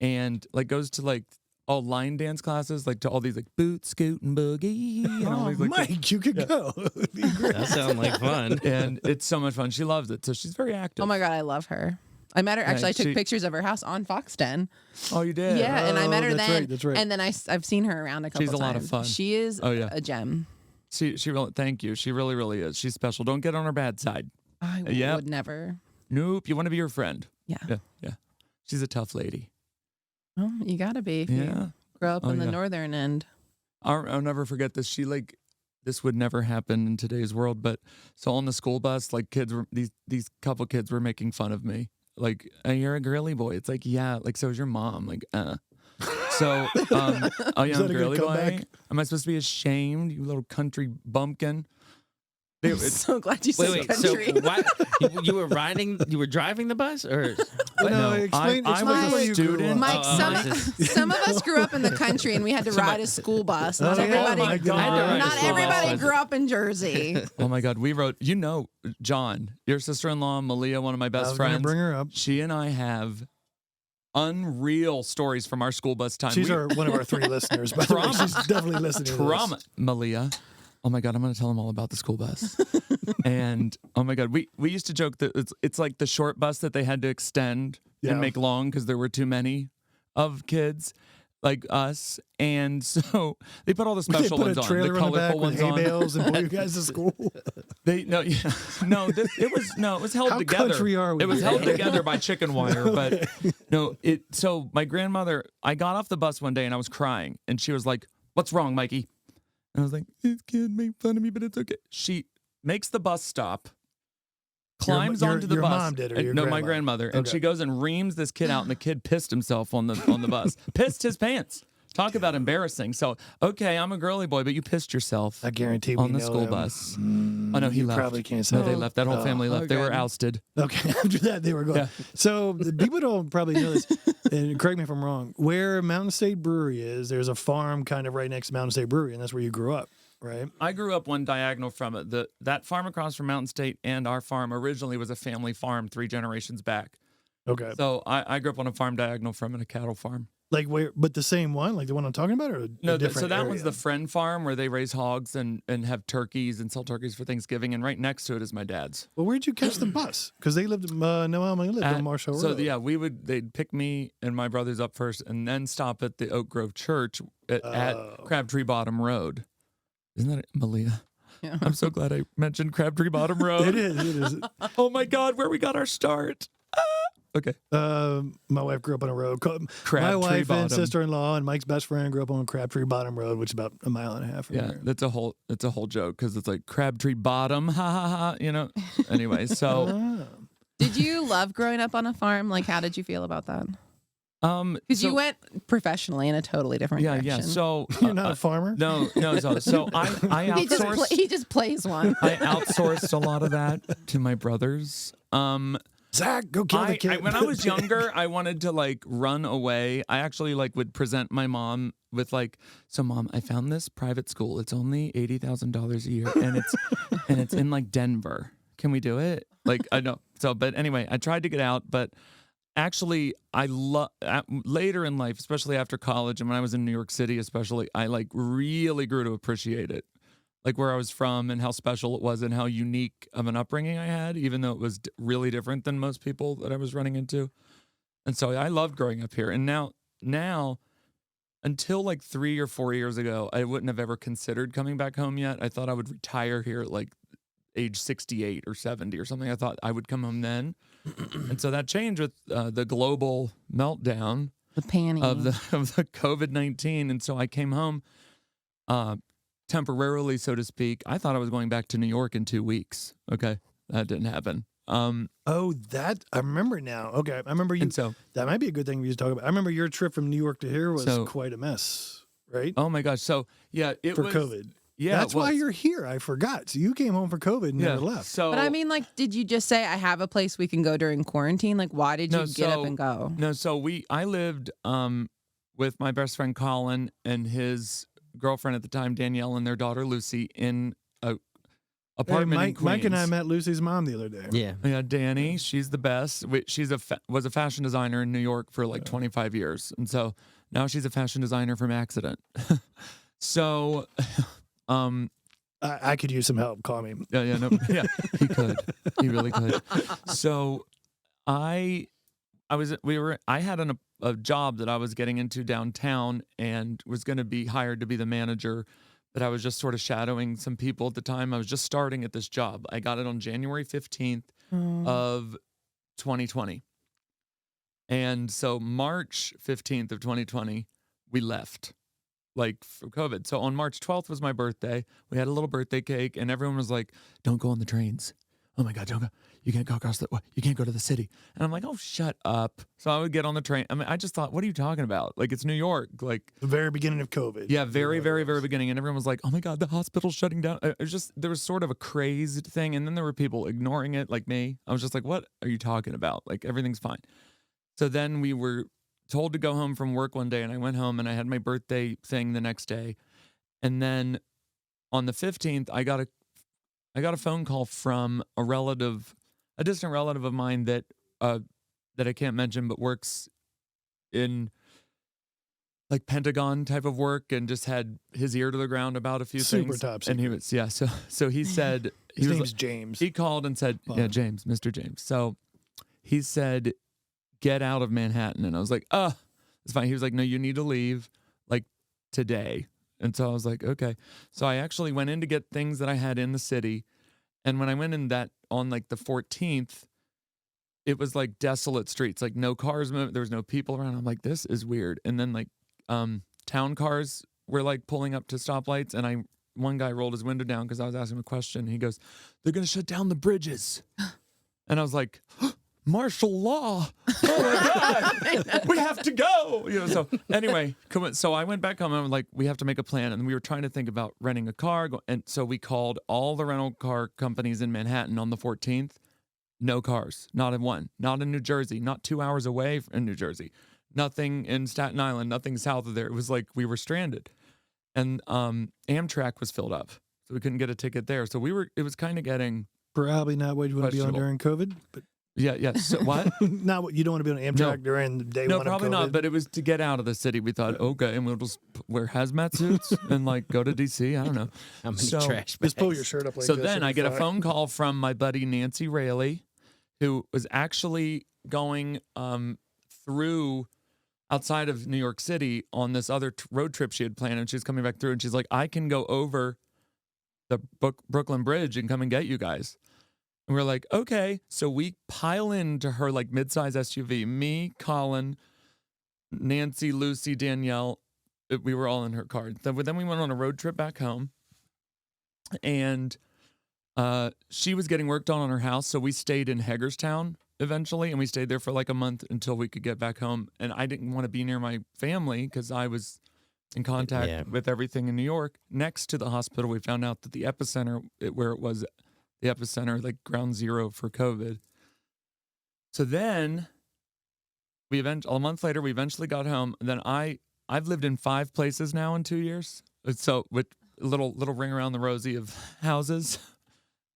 and like goes to like all line dance classes, like to all these like boot, scoot, and boogie. And all these, like, Mike, you could go. It'd be great. That sounds like fun. And it's so much fun. She loves it. So she's very active. Oh my God, I love her. I met her. Actually, I took pictures of her house on Foxden. Oh, you did? Yeah, and I met her then. That's right. And then I've seen her around a couple times. She's a lot of fun. She is a gem. She really, thank you. She really, really is. She's special. Don't get on her bad side. I would never. Nope. You want to be her friend. Yeah. Yeah. She's a tough lady. Well, you gotta be. If you grow up in the northern end. I'll never forget this. This would never happen in today's world, but so on the school bus, like these couple kids were making fun of me. Like, you're a girly boy. It's like, yeah, like, so is your mom. Like, So, oh yeah, I'm a girly boy. Am I supposed to be ashamed, you little country bumpkin? I'm so glad you said Wait, country. so why you were driving the bus, or No, explain I was where a you grew student. up. Mike, this- some of us grew up in the country and we had to ride a school bus. Not Oh, everybody, my God. I had to ride a not school everybody bus. grew up in Jersey. Oh my God, we rode. John, your sister-in-law, Malia, one of my I best was gonna friends. bring her up. She and I have unreal stories from our school bus time. She's one of our 3 listeners, by the way. She's definitely listening to trauma. this. Malia. Oh my God, I'm going to tell them all about the school bus. And oh my God, we used to joke that it's like the short bus that they had to extend Yeah. and make long because there were too many of kids like us. And so they put all the They special put ones a on, trailer the on the back colorful with ones hay on. bales and pull you guys to school. It was held How together. country are we? It was held together by chicken wire, but no, so my grandmother, I got off the bus one day and I was crying and she was like, "What's wrong, Mikey?" And I was like, "This kid made fun of me, but it's okay." She makes the bus stop, climbs onto the your bus. mom did, or your No, my grandma? grandmother. And Okay. she goes and reams this kid out, and the kid pissed himself on the bus. Pissed his pants. Talk about embarrassing. So, okay, I'm a girly boy, but you pissed yourself I guarantee we on the know school them. bus. Oh no, he You left. probably can't say No, they that. left. That whole family left. They were okay. ousted. Okay, after that they were gone. Yeah. So the people don't probably know this, and correct me if I'm wrong. Where Mountain State Brewery is, there's a farm kind of right next to Mountain State Brewery, and that's where you grew up, right? I grew up one diagonal from it. That farm across from Mountain State and our farm originally was a family farm 3 generations back. Okay. So I grew up on a farm diagonal from it, a cattle farm. Like where, but the same one, like the one I'm talking about, or No, a different so that area? one's the Friend Farm where they raise hogs and have turkeys and sell turkeys for Thanksgiving. And right next to it is my dad's. Well, where'd you catch the bus? Because they lived, Noel lived on Marshall Road. So yeah, they'd pick me and my brothers up first, and then stop at the Oak Grove Church at Crabtree Bottom Road. Isn't that it, Malia? Yeah. I'm so glad I mentioned Crabtree Bottom Road. It is. Oh my God, where we got our start. Okay. My wife grew up on a road called my Crabtree wife Bottom. and sister-in-law and Mike's best friend grew up on Crabtree Bottom Road, which is about a mile and a half from Yeah, here. it's a whole joke because it's like Crabtree Bottom, ha ha ha. Anyway, so Ah. Did you love growing up on a farm? Like, how did you feel about that? Because so- you went professionally in a totally different direction. yeah. So You're not a farmer? no. So I He just, outsourced. he just plays one. I outsourced a lot of that to my brothers. Zach, go kill the kid. When I was younger, I wanted to like run away. I actually would present my mom with so Mom, I found this private school. It's only $80,000 a year, and it's in like Denver. Can we do it? I know. So, but anyway, I tried to get out, but actually, later in life, especially after college, and when I was in New York City, especially, I really grew to appreciate it. Like where I was from and how special it was and how unique of an upbringing I had, even though it was really different than most people that I was running into. And so I loved growing up here. And now until 3 or 4 years ago, I wouldn't have ever considered coming back home yet. I thought I would retire here at age 68 or 70 or something. I thought I would come home then. And so that changed with the global meltdown The panty. of the COVID-19. And so I came home temporarily, so to speak. I thought I was going back to New York in 2 weeks. Okay. That didn't happen. That I remember now. Okay, I remember you. And so, That might be a good thing for you to talk about. I remember your trip from New York to here was So- quite a mess, right? oh my gosh. So yeah, it For was COVID. Yeah. That's it why was. you're here. I forgot. So you came home for COVID and never left. So But I mean, did you just say, I have a place we can go during quarantine? Why did you get up and go? No, so I lived with my best friend Colin and his girlfriend at the time, Danielle, and their daughter Lucy in a apartment in Queens. Mike and I met Lucy's mom the other day. Yeah. Yeah, Danny, she's the best. She's was a fashion designer in New York for 25 years, and so now she's a fashion designer from Accident. So, I could use some help. Call me. he could, he really could. So, I had a job that I was getting into downtown and was going to be hired to be the manager, but I was just sort of shadowing some people at the time. I was just starting at this job. I got it on January 15th of 2020. And so March 15th of 2020, we left for COVID. So on March 12th was my birthday. We had a little birthday cake and everyone was like, don't go on the trains. oh my God, don't go. You can't go across you can't go to the city. And I'm like, oh, shut up. So I would get on the train. I mean, I just thought, what are you talking about? Like, it's New York. Like The very beginning of COVID. yeah, very, very, very beginning. And everyone was like, oh my God, the hospital's shutting down. It was just, there was sort of a crazed thing. And then there were people ignoring it like me. I was just like, what are you talking about? Like, everything's fine. So then we were told to go home from work one day. And I went home and I had my birthday thing the next day. And then on the 15th, I got a phone call from a distant relative of mine that I can't mention, but works in like Pentagon type of work and just had his ear to the ground about a few Super things. top And he secret. was, yeah. So he said, His name's James. he called and said, yeah, James, Mr. James. So he said, get out of Manhattan. And I was like, it's fine. He was like, no, you need to leave like today. And so I was like, okay. So I actually went in to get things that I had in the city. And when I went in that on like the 14th, it was like desolate streets, like no cars moving. There was no people around. I'm like, this is weird. And then like town cars were like pulling up to stoplights. And one guy rolled his window down because I was asking him a question. He goes, they're going to shut down the bridges. And I was like, martial law. Oh my God, we have to go. So anyway, so I went back home and I'm like, we have to make a plan. And we were trying to think about renting a car. And so we called all the rental car companies in Manhattan on the 14th. No cars, not in one, not in New Jersey, not 2 hours away in New Jersey, nothing in Staten Island, nothing south of there. It was like we were stranded. And Amtrak was filled up. So we couldn't get a ticket there. So it was kind of getting Probably not what you want to be on during COVID, but yeah. So what? not what you don't want to be on Amtrak during the day No, one probably of COVID. not. But it was to get out of the city. We thought, okay, and we'll just wear hazmat suits and like go to DC. I don't know. How many So- trash bags? Just pull your shirt up like So this. then it'll I be get a fine. phone call from my buddy Nancy Raley, who was actually going through outside of New York City on this other road trip she had planned, and she was coming back through, and she's like, I can go over the Brooklyn Bridge and come and get you guys. And we're like, okay. So we pile into her like midsize SUV. Me, Colin, Nancy, Lucy, Danielle. We were all in her car. Then we went on a road trip back home. And she was getting work done on her house. So we stayed in Hagerstown eventually. And we stayed there for like a month until we could get back home. And I didn't want to be near my family because I was in contact with everything in New York. Next to the hospital, we found out that the epicenter, where it was, the epicenter, like ground zero for COVID. So then a month later, we eventually got home. And then I've lived in 5 places now in 2 years. So with a little ring around the rosy of houses.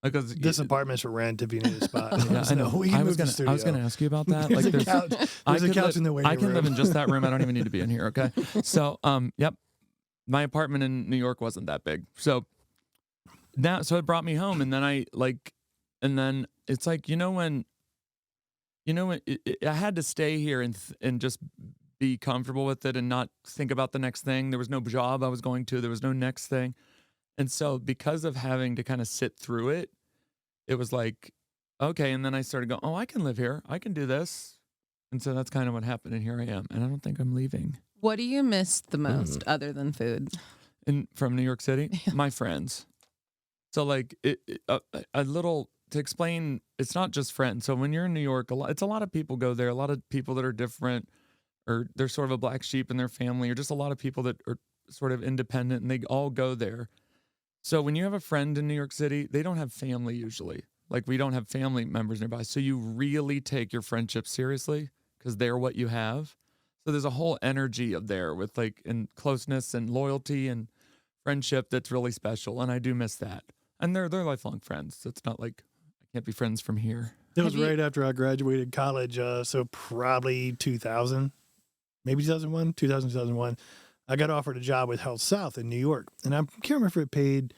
Because This apartment's for rent if you need a spot. yeah, I know. We can I move was the going studio. to ask you about that. There's Like a couch. There's a couch in the waiting I can room. live in just that room. I don't even need to be in here. Okay. So, yep. My apartment in New York wasn't that big. So it brought me home, and then I it's like, when I had to stay here and just be comfortable with it and not think about the next thing. There was no job I was going to, there was no next thing. And so because of having to kind of sit through it, it was like, okay. And then I started going, oh, I can live here. I can do this. And so that's kind of what happened. And here I am. And I don't think I'm leaving. What do you miss the most other than food? From New York City, my friends. So like a little to explain, it's not just friends. So when you're in New York, it's a lot of people go there. A lot of people that are different, or they're sort of a black sheep in their family, or just a lot of people that are sort of independent, and they all go there. So when you have a friend in New York City, they don't have family usually. Like we don't have family members nearby. So you really take your friendship seriously because they're what you have. So there's a whole energy of there with like and closeness and loyalty and friendship that's really special. And I do miss that. And they're lifelong friends. So it's not like I can't be friends from here. It was right after I graduated college, so probably 2000, maybe 2001, 2001. I got offered a job with Health South in New York, and I can't remember if it paid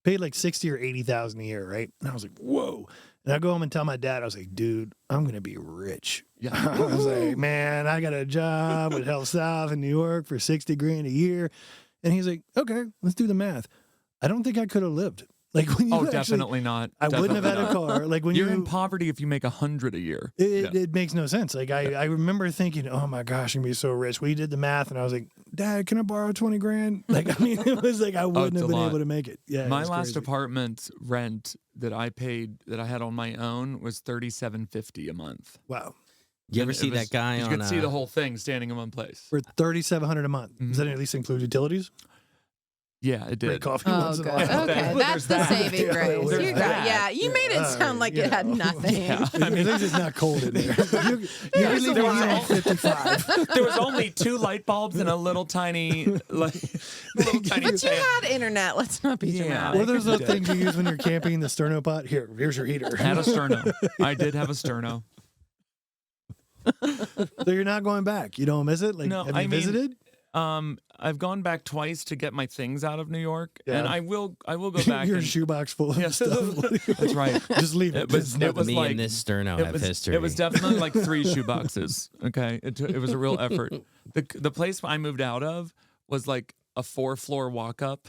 like $60,000 or $80,000 a year, right? And I was like, whoa. And I go home and tell my dad, I was like, dude, I'm gonna be rich. Yeah. I was like, man, I got a job with Health South in New York for $60,000 a year, and he's like, okay, let's do the math. I don't think I could have lived. Like when you definitely not. I wouldn't have had a car. Like when you're in poverty if you make $100 a year. It makes no sense. Like I remember thinking, oh my gosh, I'm gonna be so rich. We did the math, and I was like, Dad, can I borrow 20 grand? Like, I mean, it was like I wouldn't have been able to make it. Yeah, my last apartment rent that I paid that I had on my own was $37.50 a month. Wow. You ever see that guy you on? could see the whole thing standing in one place For $3,700 a month. Mm-hmm. Does that at least include utilities? Yeah, it Great did. coffee Oh, once in good. a while. Okay, that's the saving grace. You got, yeah, you made it sound like it had nothing. Yeah. I mean, it's not cold in there. You can leave it on 55. There was only 2 light bulbs and a little tiny, But you had internet. Let's not be dramatic. Or there's those things you use when you're camping in the sterno pot. Here's your heater. had a sterno. I did have a sterno. So you're not going back. You don't miss it? Like, No, have you visited? I've gone back twice to get my things out of New York, Yeah. and I will go back. Your and, shoebox full of Yeah. stuff. That's right. Just leave it. It was- It's nothing. was Me like- and this sterno It have was, history. it was definitely like 3 shoeboxes. Okay, it was a real effort. The place I moved out of was like a 4-floor walk up,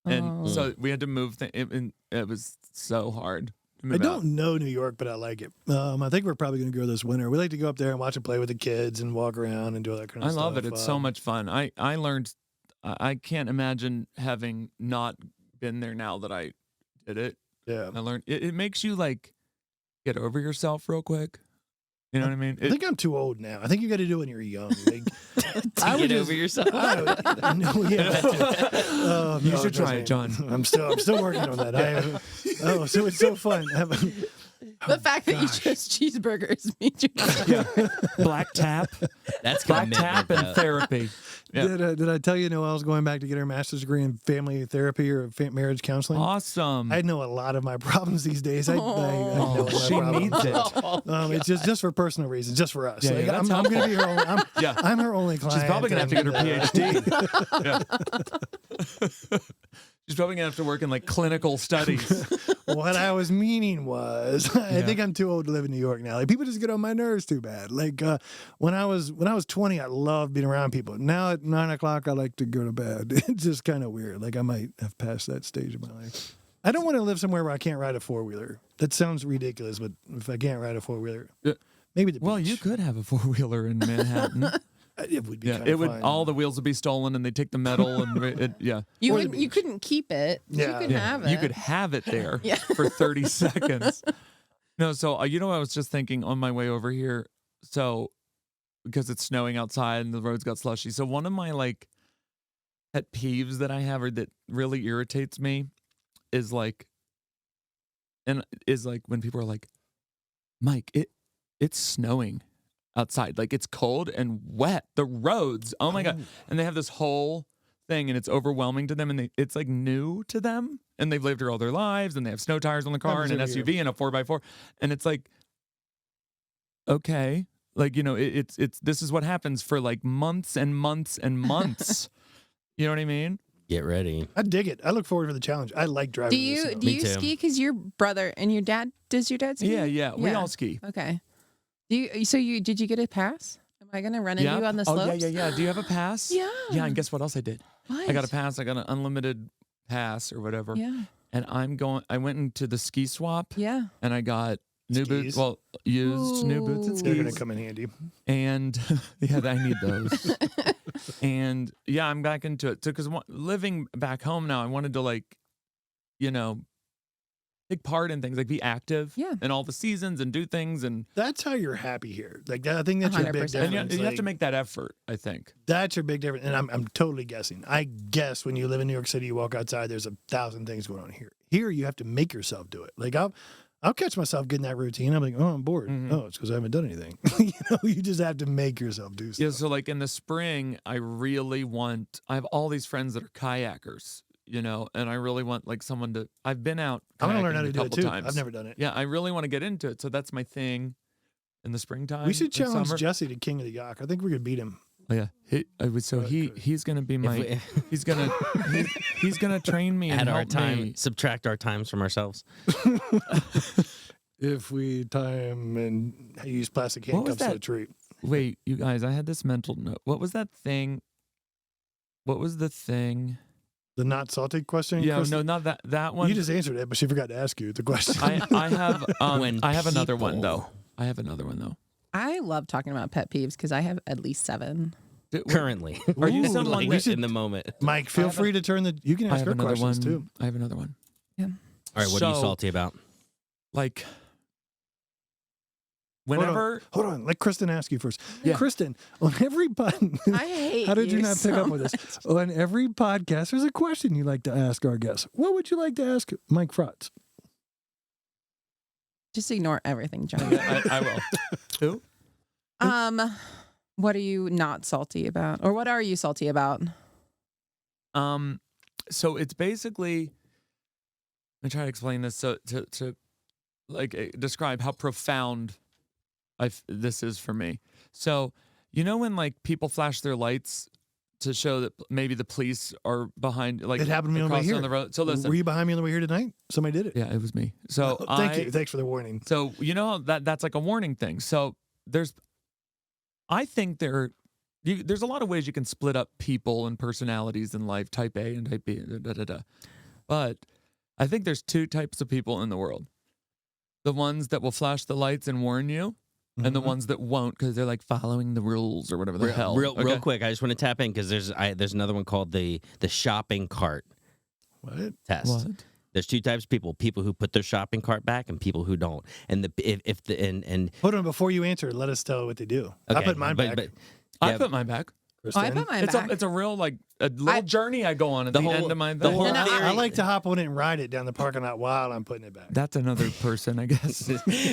and so we had to move. It was so hard. to I move out. don't know New York, but I like it. I think we're probably going to go this winter. We like to go up there and watch and play with the kids and walk around and do all that kind of I stuff. love it. It's so much fun. I learned. I can't imagine having not been there now that I did it. Yeah. I learned. It makes you like get over yourself real quick. You know what I mean? I think I'm too old now. I think you got to do it when you're young. Like, to get over yourself. no, yeah. You should try it, John. I'm still working on that. So it's so fun. The fact that you chose cheeseburgers means you're Black tap, That's black tap, commitment, and though. therapy. Yeah. Did I tell you Noelle's going back to get her master's degree in family therapy or marriage counseling? Awesome. I know a lot of my problems these days. I know all my she problems. needs it. It's just for personal reasons, just for us. Yeah, Like, yeah, that's I'm going to be her only. Yeah. I'm her only client. She's probably gonna have to get her and, PhD. Yeah. She's probably gonna have to work in like clinical studies. What I was meaning was, I think I'm too old to live in New York now. Like, people just get on my nerves too bad. Like, when I was 20, I loved being around people. Now at 9 o'clock, I like to go to bed. It's just kind of weird. Like, I might have passed that stage of my life. I don't want to live somewhere where I can't ride a 4-wheeler. That sounds ridiculous, but if I can't ride a 4-wheeler, maybe the Well, beach. you could have a 4-wheeler in Manhattan. It would be. Yeah, kind it of would. fun. All the wheels would be stolen, and they take the metal, and yeah, you couldn't keep it. Yeah. You could Yeah, have it. you could have it there Yeah. for 30 seconds. No, so you know, I was just thinking on my way over here. So because it's snowing outside and the roads got slushy. So one of my like pet peeves that I have, or that really irritates me, is like when people are like, Mike, it's snowing outside. Like, it's cold and wet. The roads, oh my God. And they have this whole thing, and it's overwhelming to them, and it's like new to them, and they've lived here all their lives, and they have snow tires on the car and an SUV and a 4x4, and it's like, okay, like, you know, it's this is what happens for like months and months and months. You know what I mean? Get ready. I dig it. I look forward to the challenge. I like driving. Do in the you snow. do Me you too. ski? Because your brother and your dad, does your dad ski? Yeah. We all ski. Okay. Do you? So did you get a pass? Am I gonna run into you on the slopes? Oh, yeah. Do you have a pass? Yeah. Yeah, and guess what else I did? What? I got a pass. I got an unlimited pass or whatever. Yeah. And I went into the ski swap, Yeah. and I got new Skis? boots. Well, used new boots and Ooh. They're skis. going to come in handy. And yeah, I need those. And yeah, I'm back into it. So, because living back home now, I wanted to, like, you know, take part in things, like be active in all the seasons and do things. And That's how you're happy here. Like, I think that's your big 100%. difference. you have to Like, make that effort, I think. That's your big difference. And I'm totally guessing. I guess when you live in New York City, you walk outside, there's 1,000 things going on here. Here, you have to make yourself do it. Like, I'll catch myself getting that routine. I'm like, oh, I'm bored. Mhm. Oh, it's because I haven't done anything. You know, you just have to make yourself do stuff. Yeah, so like in the spring, I have all these friends that are kayakers, you know, and I really want like someone to, I've been out I want to learn kayaking how a to do it couple too. times. I've never done it. Yeah, I really want to get into it. So that's my thing in the springtime. We should in challenge summer. Jesse to King of the Yak. I think we could beat him. Oh, yeah, he's gonna be my. He's gonna train me and Add help our time, me. subtract our times from ourselves. If we time and use plastic What was handcuffs to that? a tree. Wait, you guys, I had this mental note. What was that thing? What was the thing? The not salty question? Yeah, Kristin? no, not that one. You just answered it, but she forgot to ask you the question. I have When I have another one people- though. I have another one though. I love talking about pet peeves because I have at least 7. currently? Are you Ooh, someone like we should- in the moment? Mike, feel free to turn the. You can I ask have her another questions one. too. I have another one. All right, what are you So- salty about? Like, Hold whenever Hold on. Let Kristin ask you first. Yeah. Kristin, on every button. I hate How did you you not pick so up with this? On every podcast, there's a question you like to ask our guests. What would you like to ask Mike Fratz? Just ignore everything, John. I will. Who? What are you not salty about? Or what are you salty about? So it's basically. Let me try to explain this to describe how profound this is for me. So, you know when like people flash their lights to show that maybe the police are behind, like It happened to me on the way across here. on the road. So listen, Were you behind me on the way here tonight? Somebody did it. yeah, it was me. So Thank you. Thanks for the warning. So you know that's like a warning thing. So I think there's a lot of ways you can split up people and personalities in life, type A and type B, But I think there's two types of people in the world: the ones that will flash the lights and warn you, and the ones that won't because they're like following the rules or whatever the hell. Real quick, I just want to tap in because there's another one called the shopping cart What? test. What? There's two types of people who put their shopping cart back and people who don't. And Hold on. Before you answer, let us tell what they do. I put mine back. I yeah, put mine back. Oh, I put mine back. It's a real like a little journey I go on at the end of my the whole No, theory. I like to hop on it and ride it down the parking lot while I'm putting it back. That's another person, I guess.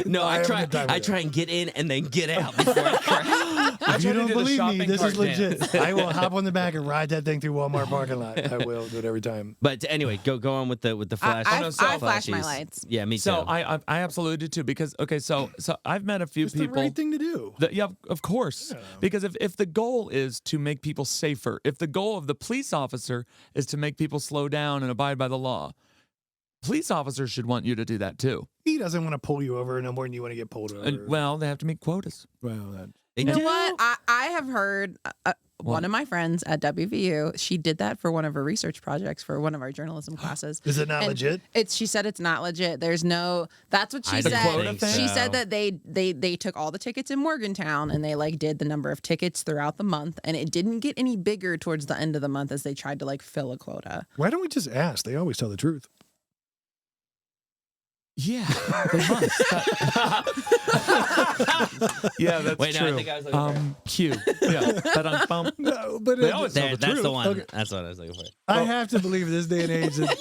No, I haven't try had time for I that. try and get in and then get out before I crash. If you don't do the believe me, shopping this is cart dance. legit. I will hop on the back and ride that thing through Walmart parking lot. I will do it every time. But anyway, go on with the flash. I so flash my flashies. lights. Yeah, me too. So I absolutely do too because so I've met a few It's the people. right thing to do. Yeah, of course. Because if the goal is to make people safer, if the goal of the police officer is to make people slow down and abide by the law, police officers should want you to do that too. He doesn't want to pull you over no more than you want to get pulled over. And, well, they have to meet quotas. They You know do. what? I have heard one of my friends at WVU, she did that for one of her research projects for one of our journalism classes. Is it not And legit? She said it's not legit. There's no. That's what she I said. don't think She so. said that they took all the tickets in Morgantown and they like did the number of tickets throughout the month, and it didn't get any bigger towards the end of the month as they tried to like fill a quota. Why don't we just ask? They always tell the truth. Yeah, they must. Yeah, that's Wait, true. no, I think I was looking for Q. Yeah. Ba-dum-bum. No, but They always tell the that's truth. the one. Okay. That's what I was looking for. I have to believe in this day and age that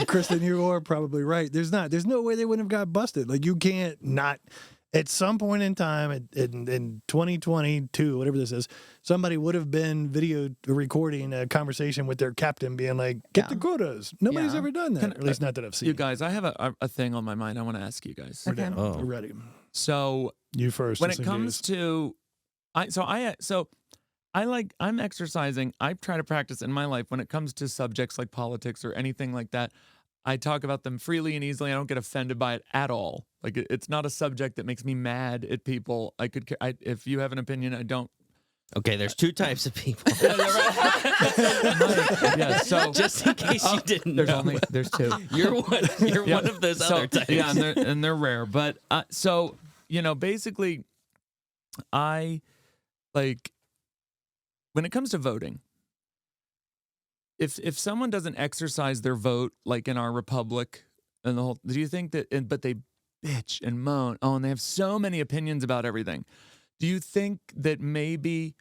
Kristin, you are probably right. There's no way they wouldn't have got busted. Like you can't not. At some point in time, in 2022, whatever this is, somebody would have been video recording a conversation with their captain, being like, "Get the quotas." Nobody's Yeah. ever done that, or at least not that I've seen. You guys, I have a thing on my mind I want to ask you guys. We're Okay. down. Oh. We're ready. So You first. when just it in comes case. to I'm exercising. I try to practice in my life when it comes to subjects like politics or anything like that. I talk about them freely and easily. I don't get offended by it at all. Like it's not a subject that makes me mad at people. If you have an opinion, I don't. Okay, there's two types of people. Yeah. So Just in case you didn't there's know. there's two. You're one. You're Yeah. one of those So- other types. Yeah, and they're rare. But so basically, I like when it comes to voting. If someone doesn't exercise their vote, like in our republic, and the whole, do you think that? But they bitch and moan. Oh, and they have so many opinions about everything. Do you think that maybe?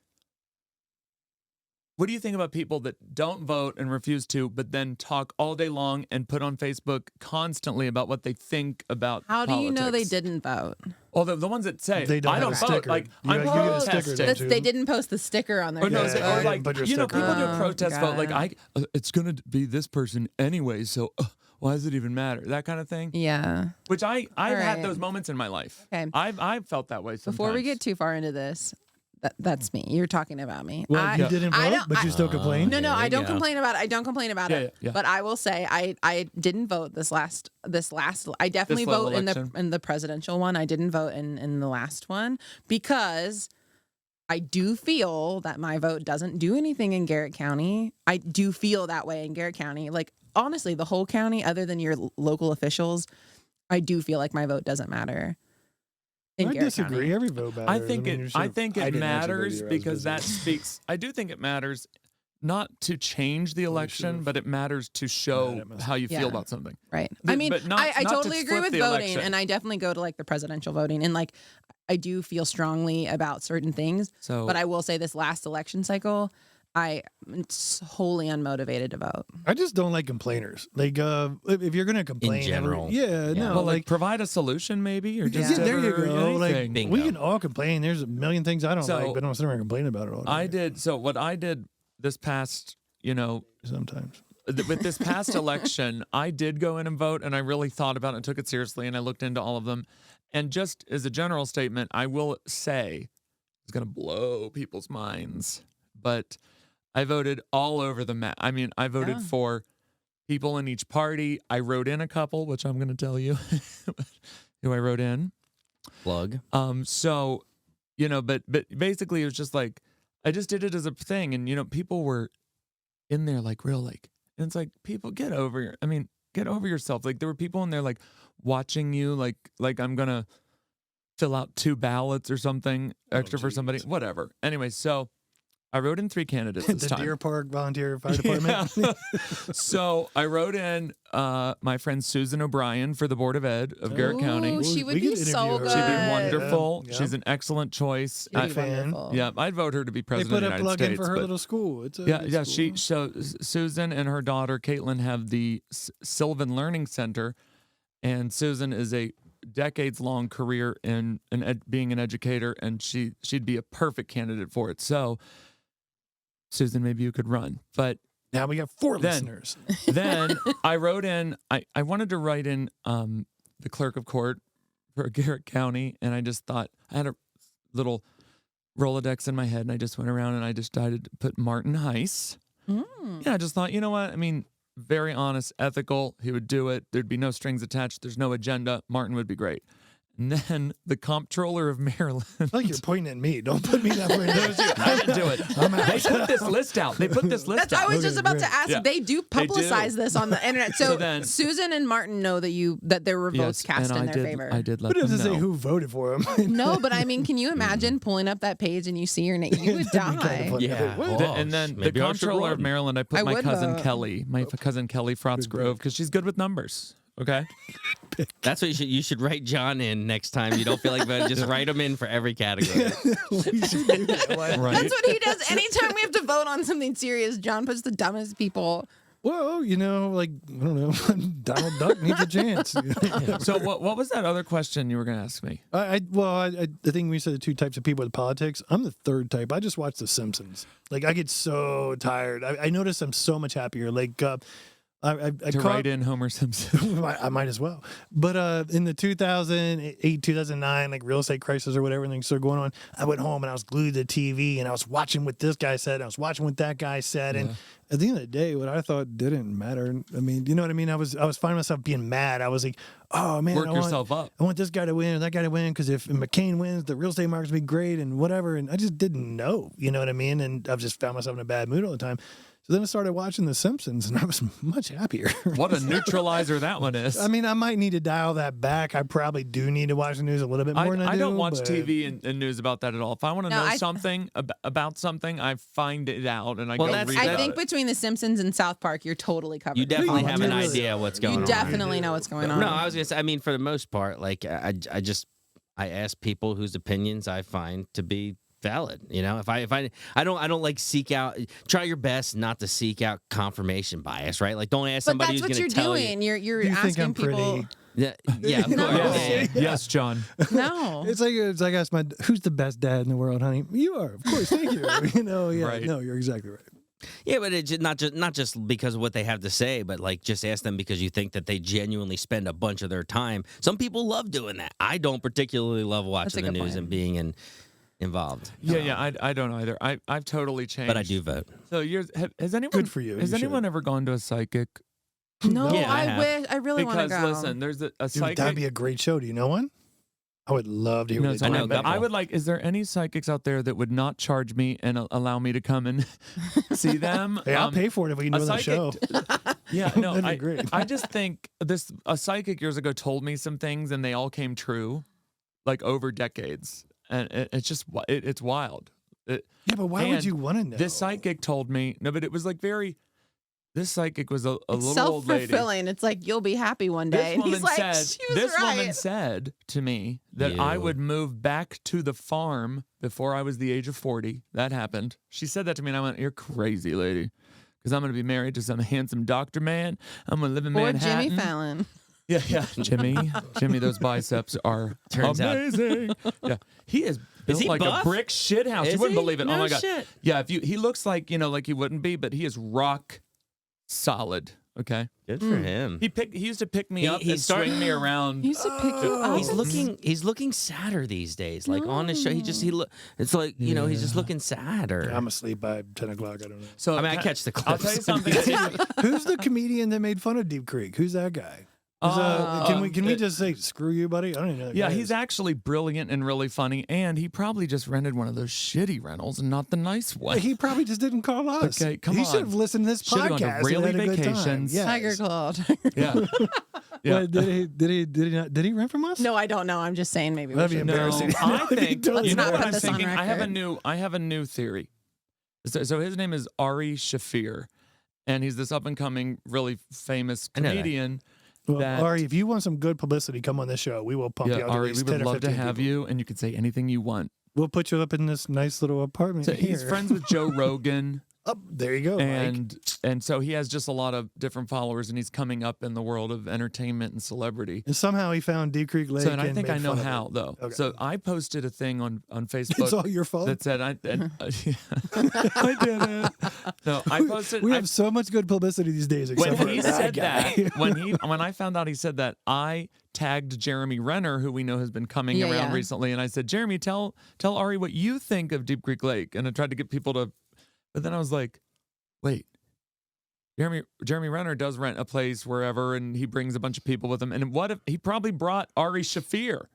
What do you think about people that don't vote and refuse to, but then talk all day long and put on Facebook constantly about what they think about How do you know they politics? didn't vote? Well, the ones that say They don't I have don't a vote, sticker. like You I'm get a sticker protesting. then, too. They didn't post the sticker on their Or no, Yeah, Facebook. or yeah, like put your people sticker do a on. protest vote, like God. it's gonna be this person anyway, so why does it even matter? That kind of thing. Yeah. Which I've had right. those moments in my life. Okay. I've felt that way sometimes. Before we get too far into this, that's me. You're talking about me. Well, you didn't I vote, don't- but you still complain. No, There I we don't go. complain about it. I don't complain about Yeah, it. yeah. But I will say I didn't vote this last I definitely level vote in election? the presidential one. I didn't vote in the last one because I do feel that my vote doesn't do anything in Garrett County. I do feel that way in Garrett County. Like honestly, the whole county other than your local officials, I do feel like my vote doesn't matter. in I Garrett disagree. County. Every vote matters. I think mean, I think I it didn't actually vote matters either. I was because busy. that speaks. I do think it matters not to change the election, should've. but it matters to show that must- how you Yeah. feel about something. Right. But- I mean, but not- I not to totally agree flip with the voting, election. and I definitely go to like the presidential voting, and like I do feel strongly about certain things. So, But I will say this last election cycle, I'm wholly unmotivated to vote. I just don't like complainers. Like, if you're gonna complain, general. yeah, no, well, like like. provide a solution, maybe, or just Yeah, there you ever go. Like, anything. Bingo. we can all complain. There's a million things I don't So, like, but I don't sit around and complain about it all. I day. did. So what I did this past, Sometimes. with this past election, I did go in and vote, and I really thought about it and took it seriously, and I looked into all of them. And just as a general statement, I will say it's going to blow people's minds, but I voted all over the map. I mean, I voted Yeah. for people in each party. I wrote in a couple, which I'm going to tell you who I wrote in. Plug. So, but basically it was just like, I just did it as a thing. And, people were in there like real, like, and it's like, people get over yourself. Like there were people in there like watching you, like I'm going to fill out 2 ballots or something extra for somebody, geez. whatever. Anyway, so I wrote in 3 candidates this The time. Deer Park Volunteer Fire Department. Yeah. So I wrote in my friend Susan O'Brien for the Board of Ed of Garrett County. Ooh, she would We be could so interview her. good. She'd be Yeah. wonderful. Yeah. She's an excellent choice. She'd be fan. wonderful. Yeah, I'd vote her to be They president put of a the United plug States. in for her but- little school. It's a yeah, good yeah. school. Susan and her daughter Caitlin have the Sylvan Learning Center, and Susan is a decades-long career in being an educator, and she'd be a perfect candidate for it. So, Susan, maybe you could run. But Now we got 4 Then- listeners. then I wrote in. I wanted to write in the clerk of court for Garrett County, and I just thought I had a little Rolodex in my head, and I just went around and I decided to put Martin Heiss. Yeah, I just thought, you know what? I mean, very honest, ethical. He would do it. There'd be no strings attached. There's no agenda. Martin would be great. And then the comptroller of Maryland. I like you're pointing at me. Don't put me that way. I didn't do it. They put this list out. They put this list That's, I out. was just Okay, about great. to ask. Yeah. They do They do. publicize this on the internet. So, then- Susan and Martin know that there were votes cast and in I their did, favor. I did let But it them doesn't know. say who voted for him. No, but I mean, can you imagine pulling up that page and you see your name? You would That'd be kinda die. funny. Yeah. What? Oh, And then the maybe I should comptroller of run. Maryland, I put I my would cousin vote. Kelly, Frotz Grove, because she's good with numbers. Okay. That's what you should write John in next time. You don't feel like voting. Just write him in for every category. We should do that. Right. That's what he does. Anytime we have to vote on something serious, John puts the dumbest people. Well, like, I don't know. Donald Duck needs a chance. So what was that other question you were going to ask me? I think we said the 2 types of people with politics. I'm the 3rd type. I just watch The Simpsons. Like, I get so tired. I notice I'm so much happier. Like, I To write in Homer Simpson. I might as well. But in the 2008, 2009, like real estate crisis or whatever, things started going on, I went home and I was glued to the TV and I was watching what this guy said. And I was watching what that guy said. And at the end of the day, what I thought didn't matter. I mean, you know what I mean? I was finding myself being mad. I was like, oh, man. Work yourself up. I want this guy to win or that guy to win because if McCain wins, the real estate market's going to be great and whatever. And I just didn't know. You know what I mean? And I've just found myself in a bad mood all the time. So then I started watching The Simpsons, and I was much happier. What a neutralizer that one is. I mean, I might need to dial that back. I probably do need to watch the news a little bit more than I do. I don't watch but TV and news about that at all. If I want to No, know I- something about something, I find it out and I Well, go that's- read I about think it. between The Simpsons and South Park, you're totally covered. You definitely Oh, have an really? idea what's going You on. definitely know what's going on. No, I was gonna say. I mean, for the most part, like I ask people whose opinions I find to be valid. You know, if I don't like seek out. Try your best not to seek out confirmation bias, right? Like, don't ask But somebody that's what who's you're going to tell doing. you. You're You think asking I'm people. pretty? Yeah, of No. course. Yes, Yeah. yes, John. No. It's like I asked who's the best dad in the world, honey? You are, of course. Thank you. You know, yeah. Right. No, you're exactly right. Yeah, but it's not just because of what they have to say, but like just ask them because you think that they genuinely spend a bunch of their time. Some people love doing that. I don't particularly love watching the good news point. and being involved. Yeah, I don't either. I've totally changed. But I do vote. So has anyone Good for you. Has You anyone should. ever gone to a psychic? No, Yeah, I I have. wish. I really want to Because go. listen, there's a Dude, psychic. that'd be a great show. Do you know one? I would love to hear No, what so they I talk know, about. couple. I would like. Is there any psychics out there that would not charge me and allow me to come and see them? Hey, I'll pay for it if we can a do it on the show. Yeah, no, That'd be I, great. I just think a psychic years ago told me some things and they all came true. like over decades, and it's just it's wild. Yeah, but why would you want to know? This psychic told me no, but it was like very. This psychic was a It's little old lady. self-fulfilling. It's like you'll be happy one day. This And woman he's like, said. she was This right. woman said to me that I Ew. would move back to the farm before I was the age of 40. That happened. She said that to me, and I went, "You're crazy, lady." Because I'm going to be married to some handsome doctor man. I'm going to live in Or Manhattan. Jimmy Fallon. Yeah, Jimmy, those biceps are Turns out- amazing. Yeah, he is built he like buff? a brick shit house. Is You wouldn't he? believe it. No Oh my god. shit. Yeah, he looks like like he wouldn't be, but he is rock solid. Okay, Good for him. he used to pick me up and he's starting- swing me around. He used to pick you up. He's looking sadder these days. Like on his show, it's like he's just looking sadder. I'm asleep by 10 o'clock. I don't know. So I mean, I catch the clips. I'll tell you something. too. Who's the comedian that made fun of Deep Creek? Who's that guy? Can we just say screw you, buddy? I don't even know. That Yeah, guy he's is. actually brilliant and really funny, and he probably just rented one of those shitty rentals and not the nice one. He probably just didn't call us. Okay, come he on. should have listened to this Should've gone to podcast. Really and had a good time. Vacations. Yes. Tiger Claw. Yeah. Yeah. What, did he rent from us? No, I don't know. I'm just saying maybe we That'd be should. No, embarrassing. I think Let's you know not what put I'm this on thinking. I record. have a new theory. So his name is Ari Shafir, and he's this up and coming, really famous I know that. comedian. Well, that- Ari, if you want some good publicity, come on this show. We will pump you out to Ari, at we least would 10 or love to 15 have people. you, and you could say anything you want. We'll put you up in this nice little apartment So here. he's friends with Joe Rogan. Oh, there you go, Mike. And so he has just a lot of different followers, and he's coming up in the world of entertainment and celebrity. And somehow he found Deep Creek Lake. So and I and think I made know fun of how it. though. Okay. So I posted a thing on Facebook. It's all your fault. That said I did it. No, I posted. We I- have so much good publicity these days. Except when for he that said guy. that, when I found out he said that, I tagged Jeremy Renner, who we know has been coming Yeah, around yeah. recently, and I said, Jeremy, tell Ari what you think of Deep Creek Lake, and I tried to get people to, but then I was like, wait. Jeremy Renner does rent a place wherever, and he brings a bunch of people with him. And what if he probably brought Ari Shafir?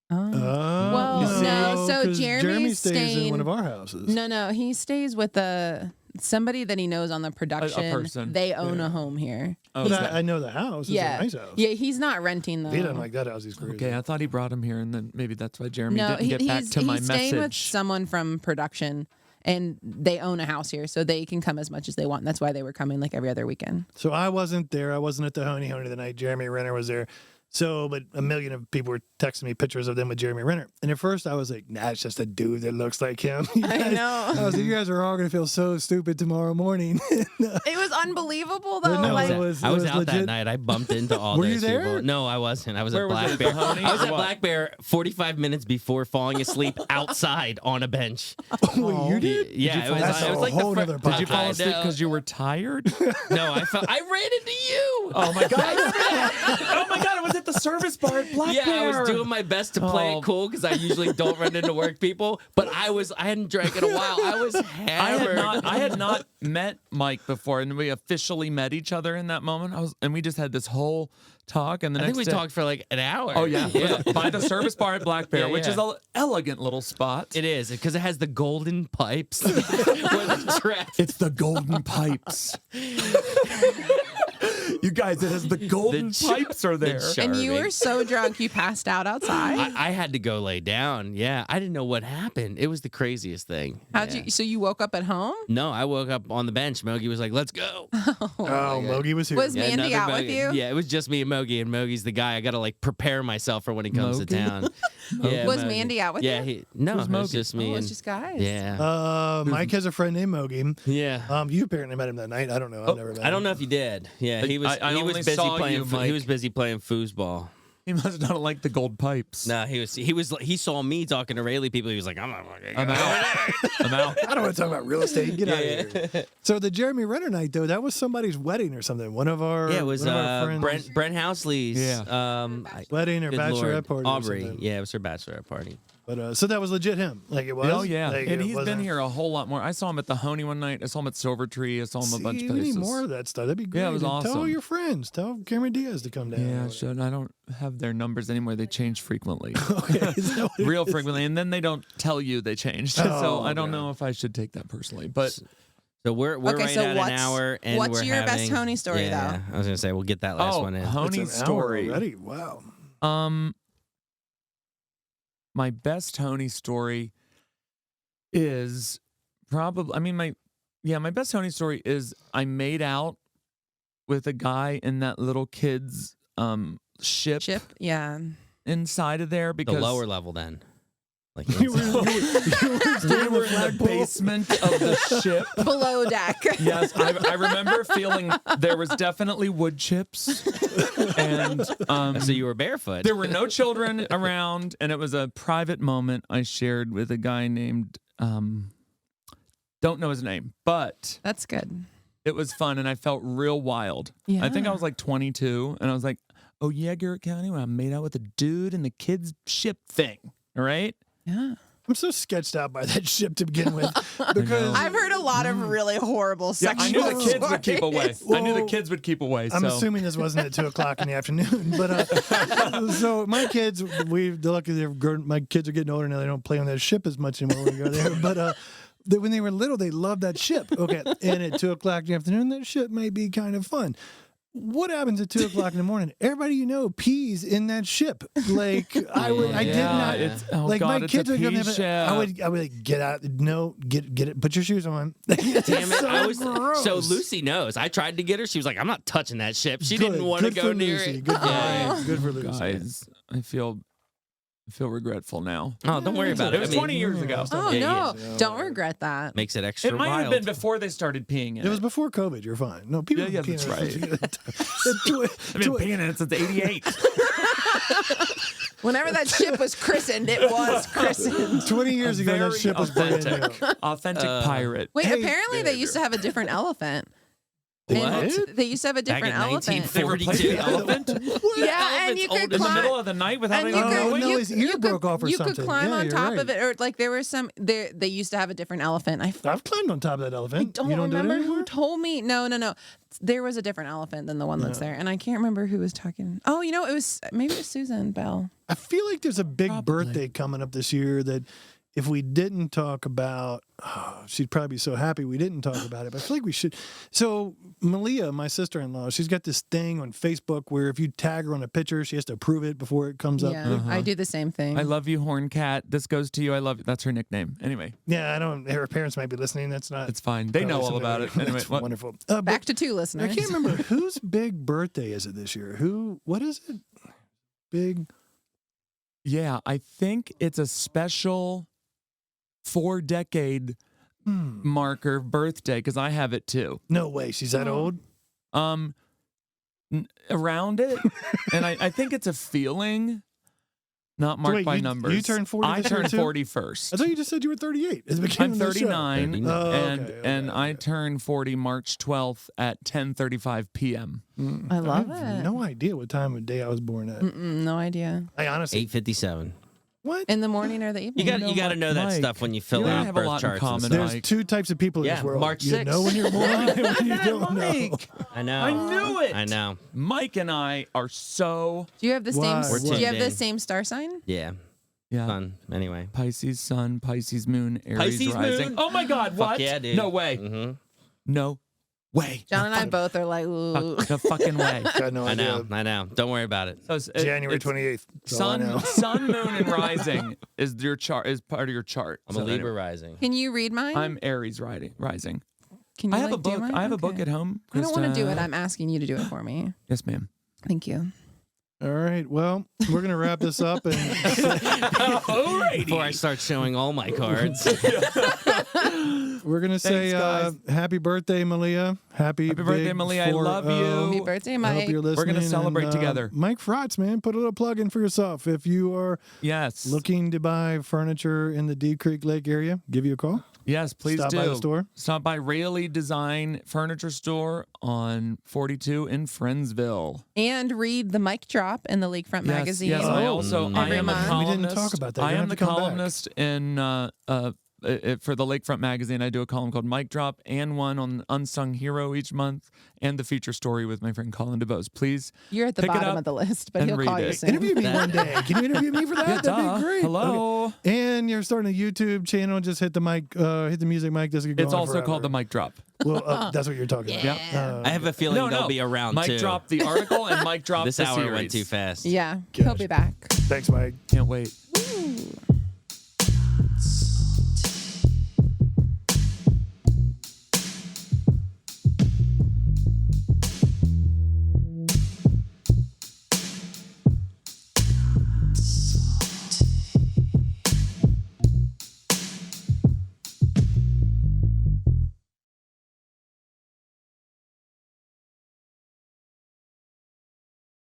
Well, you see? no. So 'Cause Jeremy's Jeremy stays in staying- one of our houses. No, he stays with somebody that he knows on the production. person. They own Yeah. a home here. Oh, But I know the house. Yeah, It's a nice house. yeah. He's not renting though. If he doesn't like that house, he's crazy. okay, I thought he brought him here, and then maybe that's why Jeremy No, didn't get back he's to my staying with message. someone from production, and they own a house here, so they can come as much as they want. And that's why they were coming like every other weekend. So I wasn't there. I wasn't at the Honi the night Jeremy Renner was there. So, but a million of people were texting me pictures of them with Jeremy Renner. And at first I was like, nah, it's just a dude that looks like him. You I guys- know. I was like, you guys are all going to feel so stupid tomorrow morning. It was unbelievable though. But no, like, it was I was out legit. that night. I bumped into all Were you those there? people. No, I wasn't. I was Where at was Black it? Bear. The Honi? I was at What? Black Bear 45 minutes before falling asleep outside on a bench. Well, you did? Yeah, That's it was a like whole the nother fir- Did you fall podcast. asleep because you were tired? No, I ran into you. Oh my god! Oh my god! I was at the service bar at Black Yeah, I Bear. was doing my best to play Oh. it cool because I usually don't run into work people. But I hadn't drank in a while. I was hammered. I had not met Mike before, and we officially met each other in that moment. And we just had this whole talk, and the I next think we day, talked for like an hour. Oh yeah, by the service bar at Black Bear, Yeah, which yeah. is an elegant little spot. It is because it has the golden pipes. where the track- It's the golden pipes. You guys, it has the golden pipes are there. and you charming. were so drunk you passed out outside. I had to go lay down. Yeah, I didn't know what happened. It was the craziest thing. How'd Yeah. you? So you woke up at home? No, I woke up on the bench. Mogi was like, "Let's go." Oh, Mogi was here. Was Mandy another out with Mogi. you? Yeah, it was just me and Mogi, and Mogi's the guy. I got to like prepare myself for when he comes to Mogi? town. Yeah, Was Mogi. Mandy out with Yeah, you? no, Who's it was Mogi? just me. Oh, it's and- just guys. yeah, Mike has a friend named Mogi. yeah. You apparently met him that night. I don't know. I've never met him. I don't know if he did. Yeah, he was. I he was only busy saw playing. you, Mike. He was busy playing foosball. He must not like the gold pipes. No, he saw me talking to Rayleigh people. He was like, I'm not fucking I'm going." out. I'm out. I don't want to talk about real estate. Get out of here. So the Jeremy Renner night, though, that was somebody's wedding or something. One of our Yeah, it was one of our friends' Brent Housley's Yeah. wedding or good bachelorette Lord, party. or Aubrey. something. Yeah, it was her bachelorette party. But so that was legit him. Like it was. Oh yeah, Like, and it he's been wasn't- here a whole lot more. I saw him at the Honi one night. I saw him at Silvertree. I saw him a bunch of See, we places. need more of that stuff. That'd be great. Yeah, it was And Tell all awesome. your friends. Tell Cameron Diaz to come down. Yeah, I should. I don't have their numbers anymore. They change frequently, Okay. Is that what it real is? frequently, and then they don't tell you they changed. Oh, so I don't okay. know if I should take that personally. But So we're Okay, right so at what's- an hour, and what's we're your best having, Honi story, yeah, I was gonna say we'll get that last one in. It's Honi's an hour story. already. Wow. my best Honi story is probably, my best Honi story is I made out with a guy in that little kid's ship Yeah. inside of there The because lower level then. Like You were, inside. you were in the basement of the ship. Below deck. Yes, I remember feeling there was definitely wood chips, and So you were barefoot. there were no children around, and it was a private moment I shared with a guy named don't know his name, but That's good. it was fun, and I felt real wild. I think I Yeah. was like 22, and I was like, "Oh yeah, Garrett County, when I made out with a dude in the kids' ship thing." All right. Yeah. I'm so sketched out by that ship to begin with because I've heard a lot of really horrible Yeah, I sexual knew the kids would keep away. stories. I knew the Well, kids would keep away. I'm so. assuming this wasn't at 2:00 in the afternoon, but so my kids, my kids are getting older now. They don't play on that ship as much anymore when we go there. But when they were little, they loved that ship. Okay, and at 2:00 in the afternoon, that ship may be kind of fun. What happens at 2:00 in the morning? Everybody you know pees in that ship. Like I did not. It's, oh Like God, my it's kids a would come pea there, but ship. I would like get out. No, get it. Put your shoes on. Damn it! So I was gross. so Lucy knows. I tried to get her. She was like, "I'm not touching that ship." She didn't want to Good go for near Lucy. it. Good for Yeah. Lucy. Good for Lucy. Guys, I feel regretful now. Oh, don't worry about It it. was I mean, 20 years ago. Oh Yeah, no! yeah. Don't regret that. makes it extra It might wild. have been before they started peeing in It was before COVID. You're fine. No, people. Yeah, peeing that's in it. I've been peeing in it since '88. Whenever that ship was christened, it was christened. 20 years ago, that Very ship was brand new. authentic pirate. Wait, Hey, apparently they used to have a different elephant. What? They used to have a Back different in elephant. They replaced 1942. the elephant Yeah, and you Elephant's could old in the climb. middle of the night without And any you Oh, could, no, you, his ear you broke could, off or you something. could climb Yeah, on you're top right. of it, or like there was some. They used to have a different elephant. I've climbed on top of that I elephant. don't You don't do it remember who anymore? told me. No. There was a different elephant than the one that's there, and I can't remember who was talking. Oh, it was maybe it was Susan Bell. I feel like there's a big Probably. birthday coming up this year that if we didn't talk about, she'd probably be so happy we didn't talk about it, but I feel like we should. So Malia, my sister-in-law, she's got this thing on Facebook where if you tag her on a picture, she has to approve it before it comes up. Yeah, I do the same thing. I love you, Horn Cat. This goes to you. I love you. That's her nickname. Anyway, Yeah, I don't. Her parents might be listening. That's not. it's fine. They know all about it. Anyway, That's what? wonderful. Back to 2 I listeners. can't remember whose big birthday is it this year. What is it? Big. Yeah, I think it's a special 4-decade marker birthday because I have it too. No way. She's that old. Around it, and I think it's a feeling, not marked wait, by you- numbers. you turned 40 I this year turned too? 40 first. I thought you just said you were 38. At the beginning I'm of the show. 39, Oh, and okay, and okay, I okay. turn 40 March 12th at 10:35 p.m. I love have it. no idea what time of day I was born at. No idea. I honestly. 8:57. What? In the morning or the evening? You got to know that Mike, stuff when you fill you and I out have a birth lot in charts common, and stuff. There's Mike. two types of people in Yeah, this world. March You 6th. know when you're born and when you don't know. Mike, I know. I knew it. I know. Mike and I are so Do you have the Why? same? We're Do you have tuned the in. same star sign? Yeah. yeah. Fun. Anyway. Pisces sun, Pisces moon, Aries Pisces rising. moon? Oh my God! What? Fuck yeah, dude. No way! Mm-hmm. No way! John and I both are like, ooh. The fucking way. Got no I idea. know. I know. Don't worry about it. So January it's 28th. That's all I know. sun, moon, and rising is your chart. Is part of your chart. I'm So a Libra anyway, rising. Can you read mine? I'm Aries rising. Can you I have a like, do book. mine? I have a book Okay. at home. I don't want to do it. Krista. I'm asking you to do it for me. Yes, ma'am. Thank you. All right. Well, we're going to wrap this up. And Before I start showing all my cards. we're going to say Thanks, guys. happy birthday, Malia. Happy birthday, big Malia. I love you. Happy birthday, I hope Mike. you're listening. We're gonna celebrate and, together. Mike Fratz, man, put a little plug in for yourself. If you are Yes. looking to buy furniture in the Deep Creek Lake area, give you a call. Yes, please Stop do. by the store. Stop by Rayleigh Design Furniture Store on 42 in Friendsville. And read the mic drop in the Lakefront magazine. Yes, I also I every am a month. We columnist. didn't talk about that. I You're am gonna the have to come back. columnist in for the Lakefront magazine. I do a column called Mic Drop and one on Unsung Hero each month, and the feature story with my friend Colin DeBose. Please You're at the pick it bottom up of the list, but and he'll read call you it. soon. Interview me one day. Can you interview me for that? Yeah, That'd duh. be great. Hello. Okay. And you're starting a YouTube channel. Just hit the mic, hit the music mic. This could go It's on also forever. called the Mic Drop. Well, that's what you're talking about. Yeah. I have a feeling No, they'll no. be around Mic too. Drop the article and Mic Drop This the hour series. went too fast. Yeah, Gosh. he'll be back. Thanks, Mike. Can't wait. Woo. Woo!